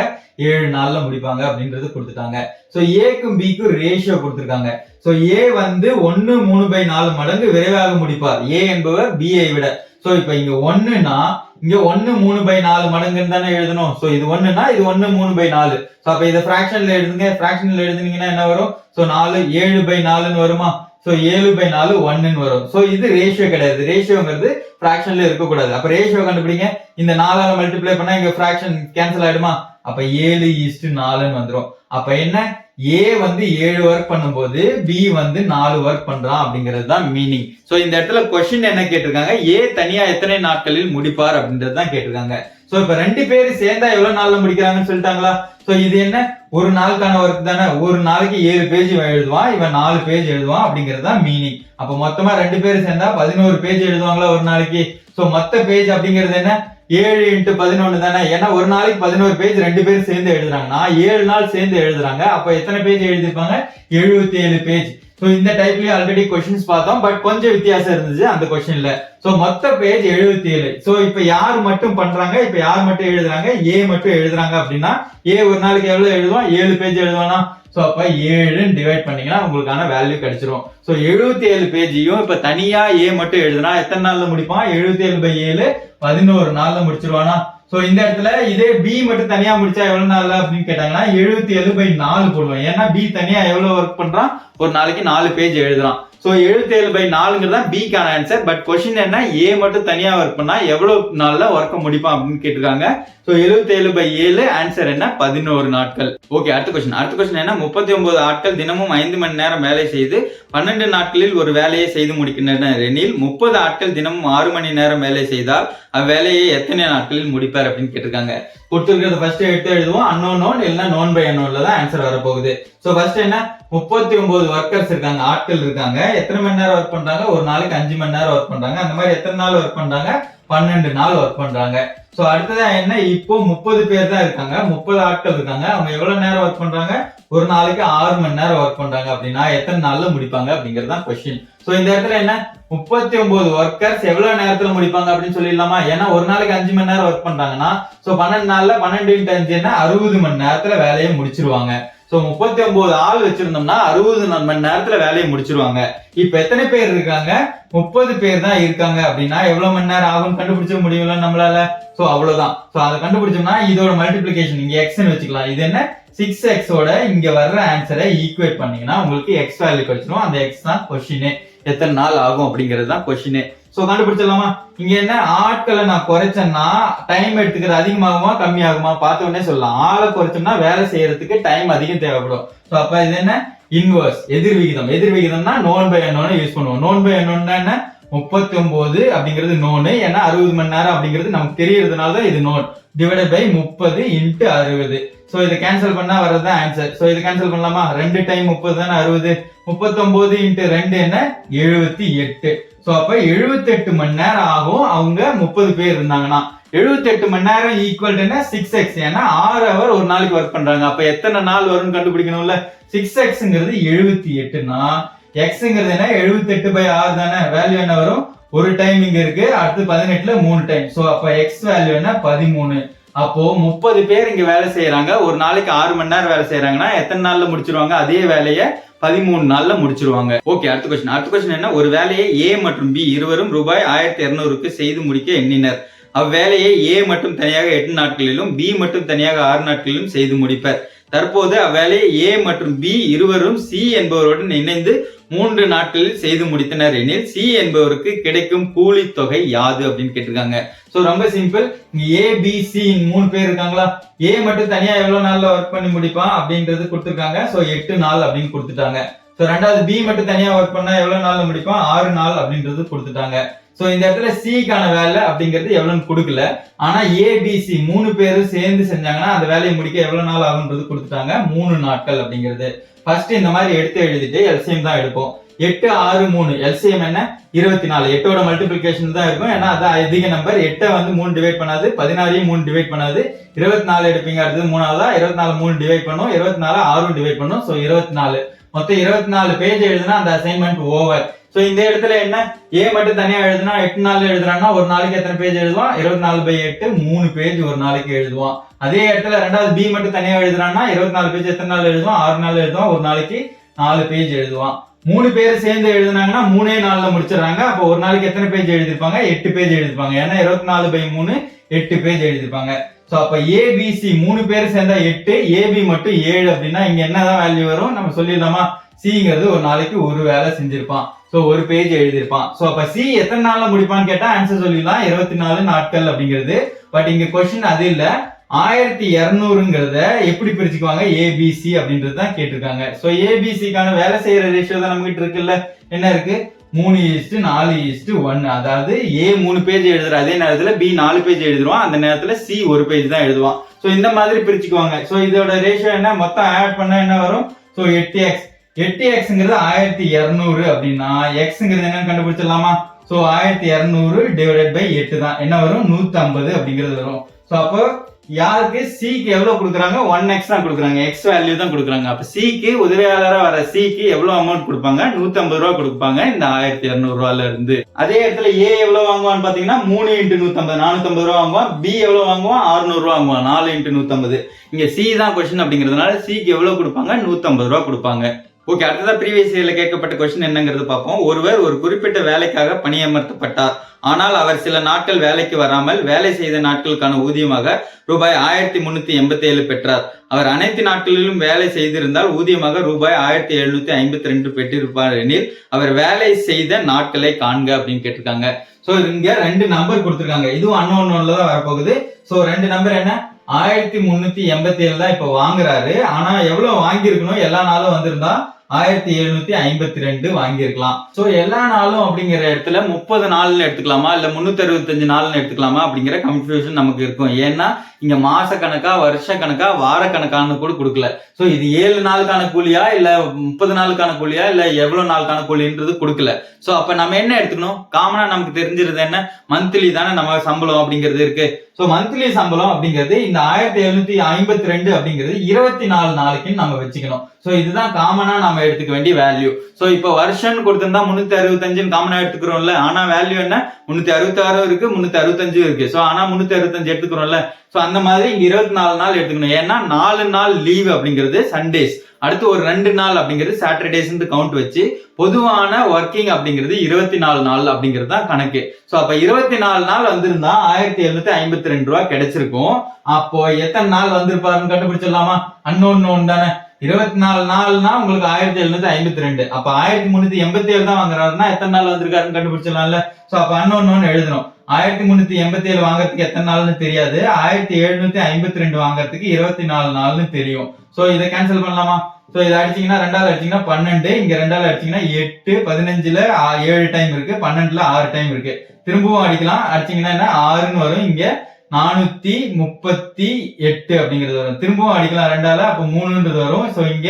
7 நாள்ல முடிப்பாங்க அப்படின்றது கொடுத்துட்டாங்க. சோ ஏக்கும் பிக்கும் ரேஷியோ கொடுத்திருக்காங்க. சோ ஏ 1/3/4 மடங்கு விரைவாக முடிப்பார். ஏ என்பவர் பி விட. சோ இப்ப இங்க 1னா இங்க 1/3/4 மடங்குன்னு தானே எழுதணும். சோ இது 1னா இது 1/3/4. சோ அப்ப இத பிராக்ஷன்ல எழுதுங்க. பிராக்ஷன்ல எழுதுனீங்கன்னா என்ன வரும்? சோ 4 7/4ன்னு வருமா? சோ 7/4 1ன்னு வரும். சோ இது ரேஷியோ கிடையாது. ரேஷியோங்கிறது பிராக்ஷன்ல இருக்க கூடாது. அப்ப ரேஷியோ கண்டுபிடிங்க. இந்த 4ஆல மல்டிப்ளை பண்ணா இங்க பிராக்ஷன் கேன்சல் ஆயிடுமா? அப்ப 7:4ன்னு வந்துரும். அப்ப என்ன, ஏ 7 ஒர்க் பண்ணும்போது பி 4 ஒர்க் பண்றான் அப்படிங்கிறது தான் மீனிங். சோ இந்த இடத்துல क्वेश्चन என்ன கேட்டிருக்காங்க? ஏ தனியா எத்தனை நாட்களில் முடிப்பார் அப்படின்றது தான் கேட்டிருக்காங்க. சோ இப்ப 2 பேர் சேர்ந்தா எவ்வளவு நாள்ல முடிக்கிறாங்கன்னு சொல்லிட்டாங்களா? சோ இது என்ன, ஒரு நாளுக்கான ஒர்க் தானே. ஒரு நாளைக்கு 7 பேஜ் எழுதுவான், இவன் 4 பேஜ் எழுதுவான் அப்படிங்கிறது தான் மீனிங். அப்ப மொத்தமா 2 பேர் சேர்ந்தா 11 பேஜ் எழுதுவாங்களா ஒரு நாளைக்கு? சோ மொத்த பேஜ் அப்படிங்கிறது என்ன? 7 × 11 தானே. ஏன்னா ஒரு நாளைக்கு 11 பேஜ் 2 பேர் சேர்ந்து எழுதுறாங்கன்னா 7 நாள் சேர்ந்து எழுதுறாங்க. அப்ப எத்தனை பேஜ் எழுதிருப்பாங்க? 77 பேஜ். சோ இந்த டைப்லயே ஆல்ரெடி क्वेश्चंस பார்த்தோம். பட் கொஞ்சம் வித்தியாசம் இருந்துச்சு அந்த क्वेश्चनல. சோ மொத்த பேஜ் 77. சோ இப்ப யார் மட்டும் பண்றாங்க? இப்ப யார் மட்டும் எழுதுறாங்க? ஏ மட்டும் எழுதுறாங்க அப்படின்னா ஏ ஒரு நாளைக்கு எவ்வளவு எழுதுவான்? 7 பேஜ் எழுதுவானா? சோ அப்ப 7 டிவைட் பண்ணீங்கன்னா உங்களுக்கான வேல்யூ கிடைச்சிரும். சோ 77 பேஜையும் இப்ப தனியா ஏ மட்டும் எழுதுனா எத்தனை நாள்ல முடிப்பான்? 77/7 11 நாள்ல முடிச்சிருவானா? சோ இந்த இடத்துல இதே பி மட்டும் தனியா முடிச்சா எவ்வளவு நாள்ல அப்படின்னு கேட்டாங்கன்னா 77/4 போடுவோம். ஏன்னா பி தனியா எவ்வளவு ஒர்க் பண்றான்? ஒரு நாளைக்கு 4 பேஜ் எழுதுறான். சோ 77/4ங்கிறது பி கான ஆன்சர். பட் क्वेश्चन என்ன, ஏ மட்டும் தனியா ஒர்க் பண்ணா எவ்வளவு நாள்ல ஒர்க் முடிப்பான் அப்படின்னு கேட்டிருக்காங்க. சோ 77/7 ஆன்சர் என்ன? 11 நாட்கள். ஓகே, அடுத்த क्वेश्चन என்ன, 39 ஆட்கள் தினமும் 5 மணி நேரம் வேலை செய்து 12 நாட்களில் ஒரு வேலையை செய்து முடிக்கின்றனர் எனில் 30 ஆட்கள் தினமும் 6 மணி நேரம் வேலை செய்தால் அவ்வேலையை எத்தனை நாட்களில் முடிப்பார் அப்படின்னு கேட்டிருக்காங்க. கொடுத்திருக்கிறத ஃபர்ஸ்ட் எடுத்து எழுதுவோம். அன்னோன் நோன் இல்ல நோன் பை அன்னோன்ல தான் ஆன்சர் வர போகுது. சோ ஃபர்ஸ்ட் என்ன, 39 ஒர்க்கர்ஸ் இருக்காங்க, ஆட்கள் இருக்காங்க. எத்தனை மணி நேரம் ஒர்க் பண்றாங்க? ஒரு நாளைக்கு 5 மணி நேரம் ஒர்க் பண்றாங்க. அந்த மாதிரி எத்தனை நாள் ஒர்க் பண்றாங்க? 12 நாள் ஒர்க் பண்றாங்க. சோ அடுத்ததா என்ன, இப்போ 30 பேர் தான் இருக்காங்க, 30 ஆட்கள் இருக்காங்க. அவங்க எவ்வளவு நேரம் ஒர்க் பண்றாங்க? ஒரு நாளைக்கு 6 மணி நேரம் ஒர்க் பண்றாங்க. அப்படின்னா எத்தனை நாள்ல முடிப்பாங்க அப்படிங்கிறது தான் क्वेश्चन. சோ இந்த இடத்துல என்ன, 39 ஒர்க்கர்ஸ் எவ்வளவு நேரத்துல முடிப்பாங்க அப்படின்னு சொல்லிடலாமா? ஏன்னா ஒரு நாளைக்கு 5 மணி நேரம் ஒர்க் பண்றாங்கன்னா சோ 12 நாள்ல 12 × 5 என்ன, 60 மணி நேரத்துல வேலையை முடிச்சிருவாங்க. சோ 39 ஆள் வச்சிருந்தோம்னா 60 மணி நேரத்துல வேலையை முடிச்சிருவாங்க. இப்ப எத்தனை பேர் இருக்காங்க? 30 பேர் தான் இருக்காங்க. அப்படின்னா எவ்வளவு மணி நேரம் ஆகும் கண்டுபிடிச்ச முடியும்ல நம்மளால. சோ அவ்வளவுதான். சோ அதை கண்டுபிடிச்சோம்னா இதோட மல்டிப்ளிகேஷன் இங்க எக்ஸ்ன்னு வச்சுக்கலாம். இது என்ன, 6x ஓட இங்க வர்ற ஆன்சரை ஈக்குவேட் பண்ணீங்கன்னா உங்களுக்கு எக்ஸ் வேல்யூ கிடைச்சிரும். அந்த எக்ஸ் தான் क्वेश्चन. எத்தனை நாள் ஆகும் அப்படிங்கிறது தான் கொஸ்டின். சோ கண்டுபிடிச்சிடலாமா? இங்க என்ன, ஆட்களை நான் குறைச்சேன்னா டைம் எடுத்துக்கிறது அதிகமாகுமா கம்மியாகுமா? பார்த்த உடனே சொல்லலாம். ஆளை குறைச்சோம்னா வேலை செய்யறதுக்கு டைம் அதிகம் தேவைப்படும். சோ அப்ப இது என்ன, இன்வர்ஸ் எதிர் விகிதம். எதிர் விகிதம்னா நோன் பை எண்ணோன்னு யூஸ் பண்ணுவோம். நோன் பை எண்ணோன்னா என்ன, 39 அப்படிங்கிறது நோனு, ஏன்னா 60 மணி நேரம் அப்படிங்கிறது நமக்கு தெரியறதுனால தான் இது known, divided by 30 into 60. So இதை கேன்சல் பண்ணா வரது ஆன்சர். சோ இது கேன்சல் பண்ணலாமா? 2 டைம் 30 தானே 60, 39 இன்ட்டு 2 என்ன, 78. சோ அப்ப 78 மணி நேரம் ஆகும் அவங்க 30 பேர் இருந்தாங்கன்னா. 78 மணி நேரம் ஈக்குவல் என்ன, 6x. ஏன்னா 6 ஹவர் ஒரு நாளைக்கு ஒர்க் பண்றாங்க. அப்ப எத்தனை நாள் வரும்னு கண்டுபிடிக்கணும்ல. 6xங்கிறது 78னா xங்கிறது என்ன, 78/6 தானே. வேல்யூ என்ன வரும், ஒரு டைம் இங்க இருக்கு, அடுத்து 18ல 3 டைம். சோ அப்ப x வேல்யூ என்ன, 13. அப்போ 30 பேர் இங்க வேலை செய்யறாங்க. ஒரு நாளைக்கு 6 மணி நேரம் வேலை செய்யறாங்கன்னா எத்தனை நாள்ல முடிச்சிருவாங்க? அதே வேலையை 13 நாள்ல முடிச்சிருவாங்க. ஓகே, அடுத்த கொஸ்டின் என்ன, ஒரு வேலையை A மற்றும் B இருவரும் ரூபாய் 1200க்கு செய்து முடிக்க எண்ணினர். அவ்வேலையை A மட்டும் தனியாக 8 நாட்களிலும் B மட்டும் தனியாக 6 நாட்களிலும் செய்து முடிப்பர். தற்போது அவ்வேலையை A மற்றும் B இருவரும் C என்பவருடன் இணைந்து 3 நாட்களில் செய்து முடித்தனர் எனில் C என்பவருக்கு கிடைக்கும் கூலி தொகை யாது அப்படின்னு கேட்டிருக்காங்க. சோ ரொம்ப சிம்பிள். இங்க A B C 3 பேர் இருக்காங்களா, A மட்டும் தனியா எவ்வளவு நாள்ல ஒர்க் பண்ணி முடிப்பான் அப்படின்றது கொடுத்திருக்காங்க. சோ 8 நாள் அப்படின்னு கொடுத்துட்டாங்க. சோ ரெண்டாவது B மட்டும் தனியா ஒர்க் பண்ணா எவ்வளவு நாள்ல முடிப்பான், 6 நாள் அப்படின்றது கொடுத்துட்டாங்க. சோ இந்த இடத்துல C-க்கான வேலை அப்படிங்கிறது எவ்வளவுன்னு கொடுக்கல. ஆனா ABC 3 பேரும் சேர்ந்து செஞ்சாங்கன்னா அந்த வேலையை முடிக்க எவ்வளவு நாள் ஆகுன்றது கொடுத்துட்டாங்க, 3 நாட்கள் அப்படிங்கிறது. ஃபர்ஸ்ட் இந்த மாதிரி எடுத்து எழுதிட்டு LCM தான் எடுப்போம். 8 6 3 LCM என்ன, 24. 8ஓட மல்டிபிளிகேஷன் தான் இருக்கும், ஏன்னா அதான் அதிக நம்பர். 8 வந்து 3 டிவைட் பண்ணாது, 16ஐயும் 3 டிவைட் பண்ணாது. 24 எடுப்பீங்க, அடுத்தது 3 24 3 டிவைட் பண்ணும், 24 6 டிவைட் பண்ணும். சோ 24 மொத்தம் 24 பேஜ் எழுதுனா அந்த அசைன்மெண்ட் ஓவர். சோ இந்த இடத்துல என்ன, A மட்டும் தனியா எழுதுனா 8 நாள்ல எழுதுறான்னா ஒரு நாளைக்கு எத்தனை பேஜ் எழுதுவான், 24/8 3 பேஜ் ஒரு நாளைக்கு எழுதுவான். அதே இடத்துல ரெண்டாவது B மட்டும் தனியா எழுதுறான்னா 24 பேஜ் எத்தனை நாள் எழுதுவான், 6 நாள் எழுதுவான், ஒரு நாளைக்கு 4 பேஜ் எழுதுவான். 3 பேர் சேர்ந்து எழுதுனாங்கன்னா 3 நாள்ல முடிச்சிடறாங்க. அப்போ ஒரு நாளைக்கு எத்தனை பேஜ் எழுதிருப்பாங்க, 8 பேஜ் எழுதிருப்பாங்க. ஏன்னா 24/3 8 பேஜ் எழுதிருப்பாங்க. சோ அப்ப ABC 3 பேர் சேர்ந்தா 8, AB மட்டும் 7 அப்படின்னா இங்க என்னதான் வேல்யூ வரும் நம்ம சொல்லிடலாமா? Cங்கிறது ஒரு நாளைக்கு ஒரு வேலை செஞ்சிருப்பான். சோ ஒரு பேஜ் எழுதிருப்பான். சோ அப்ப C எத்தனை நாள்ல முடிப்பான்னு கேட்டா ஆன்சர் சொல்லிடலாம், 24 நாட்கள் அப்படிங்கிறது. பட் இங்க கொஸ்டின் அது இல்ல, 1200ங்கிறத எப்படி பிரிச்சுக்குவாங்க ABC அப்படின்றது தான் கேட்டிருக்காங்க. சோ ABCக்கான வேலை செய்யற ரேஷியோ தான் நம்ம கிட்ட இருக்குல்ல, என்ன இருக்கு, 3:4:1. அதாவது A 3 பேஜ் எழுதுற அதே நேரத்துல B 4 பேஜ் எழுதுவான், அந்த நேரத்துல C ஒரு பேஜ் தான் எழுதுவான். சோ இந்த மாதிரி பிரிச்சுக்குவாங்க. சோ இதோட ரேஷியோ என்ன, மொத்தம் ஆட் பண்ணா என்ன வரும், சோ 8x. 8xங்கிறது 1200 அப்படின்னா xங்கிறது என்னன்னு கண்டுபிடிச்சிடலாமா? சோ 1200 டிவைடட் பை 8 தான் என்ன வரும், 150 அப்படிங்கிறது வரும். சோ அப்போ யாருக்கு, C-க்கு எவ்வளவு கொடுக்குறாங்க, 1x தான் கொடுக்குறாங்க, x வேல்யூ தான் கொடுக்குறாங்க. அப்ப C-க்கு உதவியாளரா வர C-க்கு எவ்வளவு அமௌண்ட் கொடுப்பாங்க, 150 ரூபாய் கொடுப்பாங்க இந்த 1200 ரூபாயில இருந்து. அதே இடத்துல A எவ்வளவு வாங்குவான்னு பாத்தீங்கன்னா 3 × 150 450 ரூபாய் வாங்குவான். B எவ்வளவு வாங்குவான், 600 ரூபாய் வாங்குவான். 4 × 150. இங்க C தான் கொஸ்டின் அப்படிங்கிறதுனால C-க்கு எவ்வளவு கொடுப்பாங்க, 150 ரூபாய் கொடுப்பாங்க. ஓகே, அடுத்ததா ப்ரீவியஸ் இயர்ல கேட்கப்பட்ட கொஸ்டின் என்னங்கிறது பார்ப்போம். ஒருவர் ஒரு குறிப்பிட்ட வேலைக்காக பணியமர்த்தப்பட்டார். ஆனால் அவர் சில நாட்கள் வேலைக்கு வராமல் வேலை செய்த நாட்களுக்கான ஊதியமாக ரூபாய் 1387 பெற்றார். அவர் அனைத்து நாட்களிலும் வேலை செய்திருந்தால் ஊதியமாக ரூபாய் 1752 பெற்றிருப்பார் எனில் அவர் வேலை செய்த நாட்களை காண்க அப்படின்னு கேட்டிருக்காங்க. சோ இங்க 2 நம்பர் கொடுத்திருக்காங்க, இதுவும் அன்னோன்ல தான் வரப்போகுது. சோ 2 நம்பர் என்ன, 1387 தான் இப்ப வாங்குறாரு. ஆனா எவ்வளவு வாங்கி இருக்கணும், எல்லா நாளும் வந்திருந்தா 1752 வாங்கியிருக்கலாம். சோ எல்லா நாளும் அப்படிங்கிற இடத்துல 30 நாள்னு எடுத்துக்கலாமா இல்ல 365 நாள்னு எடுத்துக்கலாமா அப்படிங்கிற கன்ஃபியூஷன் நமக்கு இருக்கும். ஏன்னா இங்க மாச கணக்கா வருஷ கணக்கா வார கணக்கான கூட கொடுக்கல. சோ இது 7 நாளுக்கான கூலியா இல்ல 30 நாளுக்கான கூலியா இல்ல எவ்வளவு நாளுக்கான கூலின்றது கொடுக்கல. சோ அப்ப நம்ம என்ன எடுத்துக்கணும், காமனா நமக்கு தெரிஞ்சிருது என்ன, மந்த்லி தானே நம்ம சம்பளம் அப்படிங்கிறது இருக்கு. சோ மந்த்லி சம்பளம் அப்படிங்கிறது இந்த 1752 அப்படிங்கிறது 24 நாளைக்குன்னு நம்ம வச்சுக்கணும். சோ இதுதான் காமனா நம்ம எடுத்துக்க வேண்டிய வேல்யூ. சோ இப்ப வருஷம் கொடுத்திருந்தா 365 காமனா எடுத்துக்கிறோம்ல, ஆனா வேல்யூ என்ன, 366 இருக்கு 365 இருக்கு. சோ ஆனா 365 எடுத்துக்கிறோம்ல. சோ அந்த மாதிரி இங்க 24 நாள் எடுத்துக்கணும். ஏன்னா 4 நாள் லீவ் அப்படிங்கிறது சண்டேஸ், அடுத்து ஒரு 2 நாள் அப்படிங்கிறது சாட்டர்டேஸ் கவுண்ட் வச்சு பொதுவான ஒர்க்கிங் அப்படிங்கிறது 24 நாள் அப்படிங்கிறது தான் கணக்கு. சோ அப்ப 24 நாள் வந்திருந்தா 1752 ரூபாய் கிடைச்சிருக்கும். அப்போ எத்தனை நாள் வந்திருப்பாருன்னு கண்டுபிடிச்சிடலாமா, அன்னோன் தானே. 24 நாள்னா உங்களுக்கு 1752. அப்ப 1387 தான் வாங்குறாருன்னா எத்தனை நாள் வந்திருக்காருன்னு கண்டுபிடிச்சிடலாம்ல. சோ அப்ப அன்னொன்னு எழுதணும். 1387 வாங்குறதுக்கு எத்தனை நாள்னு தெரியாது. 1752 வாங்குறதுக்கு 24 நாள்னு தெரியும். சோ இதை கேன்சல் பண்ணலாமா? சோ இதை அடிச்சீங்கன்னா 2ஆல அடிச்சீங்கன்னா 12, இங்க 2ஆல அடிச்சீங்கன்னா 8, 15ல 7 டைம் இருக்கு, 12ல 6 டைம் இருக்கு. திரும்பவும் அடிக்கலாம். அடிச்சீங்கன்னா என்ன 6ன்னு வரும். இங்க 438 அப்படிங்கிறது வரும். திரும்பவும் அடிக்கலாம் 2ஆல, அப்ப 3ன்றது வரும். சோ இங்க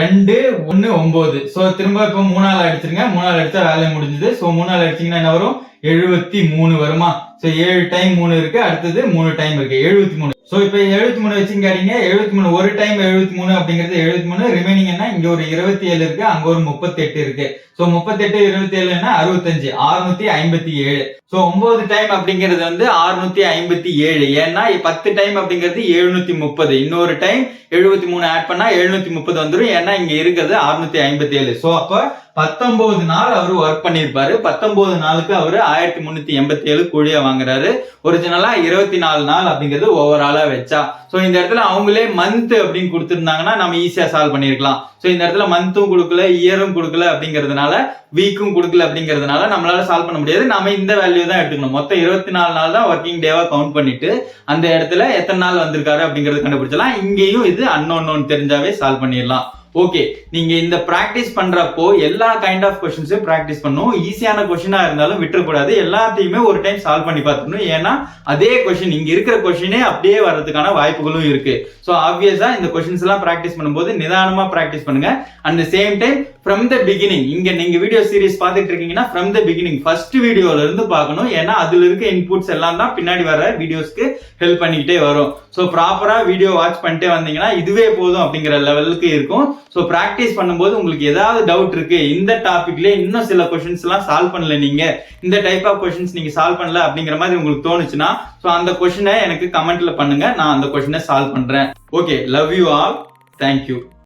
2 1 9. சோ திரும்ப இப்ப 3ஆல அடிச்சிருங்க. 3ஆல அடிச்சா வேலை முடிஞ்சது. சோ 3ஆல அடிச்சீங்கன்னா என்ன வரும்? 73 வருமா? சோ 7 டைம் 3 இருக்கு, அடுத்தது 3 டைம் இருக்கு, 73. சோ இப்ப 73 வச்சுங்க அடிங்க. 73 ஒரு டைம் 73 அப்படிங்கிறது 73. ரிமைனிங் என்ன? இங்க ஒரு 27 இருக்கு, அங்க ஒரு 38 இருக்கு. சோ 38 27 என்ன? 65, 657. சோ 9 டைம் அப்படிங்கிறது வந்து 657. ஏன்னா 10 டைம் அப்படிங்கிறது 730. இன்னொரு டைம் 73 ஆட் பண்ணா 730 வந்துடும். ஏன்னா இங்க இருக்கிறது 657. சோ அப்ப 19 நாள் அவரு ஒர்க் பண்ணிருப்பாரு. 19 நாளுக்கு அவரு 1387 கூலியா வாங்குறாரு. ஒரிஜினலா 24 நாள் அப்படிங்கிறது ஓவராலா வச்சா. சோ இந்த இடத்துல அவங்களே மந்த் அப்படின்னு கொடுத்திருந்தாங்கன்னா நம்ம ஈஸியா சால்வ் பண்ணிருக்கலாம். சோ இந்த இடத்துல மந்த்தும் கொடுக்கல, இயரும் கொடுக்கல அப்படிங்கிறதுனால, வீக்கும் கொடுக்கல அப்படிங்கிறதுனால நம்மளால சால்வ் பண்ண முடியாது. நம்ம இந்த வேல்யூ தான் எடுத்துக்கணும். மொத்தம் 24 நாள் தான் ஒர்க்கிங் டேவா கவுண்ட் பண்ணிட்டு அந்த இடத்துல எத்தனை நாள் வந்திருக்காரு அப்படிங்கறது கண்டுபிடிச்சலாம். இங்கேயும் இது அன்னோன் தெரிஞ்சாவே சால்வ் பண்ணிடலாம். ஓகே, நீங்க இந்த பிராக்டிஸ் பண்றப்போ எல்லா கைண்ட் ஆஃப் கொஸ்டின்ஸும் பிராக்டிஸ் பண்ணும். ஈஸியான கொஸ்டினா இருந்தாலும் விட்டுறக்கூடாது. எல்லாத்தையுமே ஒரு டைம் சால்வ் பண்ணி பார்த்துக்கணும். ஏன்னா அதே கொஸ்டின் இங்க இருக்கிற கொஸ்டினே அப்படியே வர்றதுக்கான வாய்ப்புகளும் இருக்கு. சோ ஆப்வியஸா இந்த கொஸ்டின்ஸ் எல்லாம் பிராக்டிஸ் பண்ணும்போது நிதானமா பிராக்டிஸ் பண்ணுங்க. At the same time from the beginning, இங்க நீங்க வீடியோ சீரிஸ் பார்த்துட்டு இருக்கீங்கன்னா ஃப்ரம் த பிகினிங் ஃபர்ஸ்ட் வீடியோல இருந்து பார்க்கணும். ஏன்னா அதுல இருக்க இன்புட்ஸ் எல்லாம் தான் பின்னாடி வர வீடியோஸ்க்கு ஹெல்ப் பண்ணிக்கிட்டே வரும். சோ ப்ராப்பரா வீடியோ வாட்ச் பண்ணிட்டே வந்தீங்கன்னா இதுவே போதும் அப்படிங்கிற லெவலுக்கு இருக்கும். சோ பிராக்டிஸ் பண்ணும்போது உங்களுக்கு ஏதாவது டவுட் இருக்கு, இந்த டாபிக்ல இன்னும் சில கொஸ்டின்ஸ் எல்லாம் சால்வ் பண்ணல, நீங்க இந்த டைப் ஆஃப் கொஸ்டின்ஸ் நீங்க சால்வ் பண்ணல அப்படிங்கிற மாதிரி உங்களுக்கு தோணுச்சுன்னா சோ அந்த கொஸ்டினை எனக்கு கமெண்ட்ல பண்ணுங்க. நான் அந்த கொஸ்டினை சால்வ் பண்றேன். Okay, love you all. Thank you.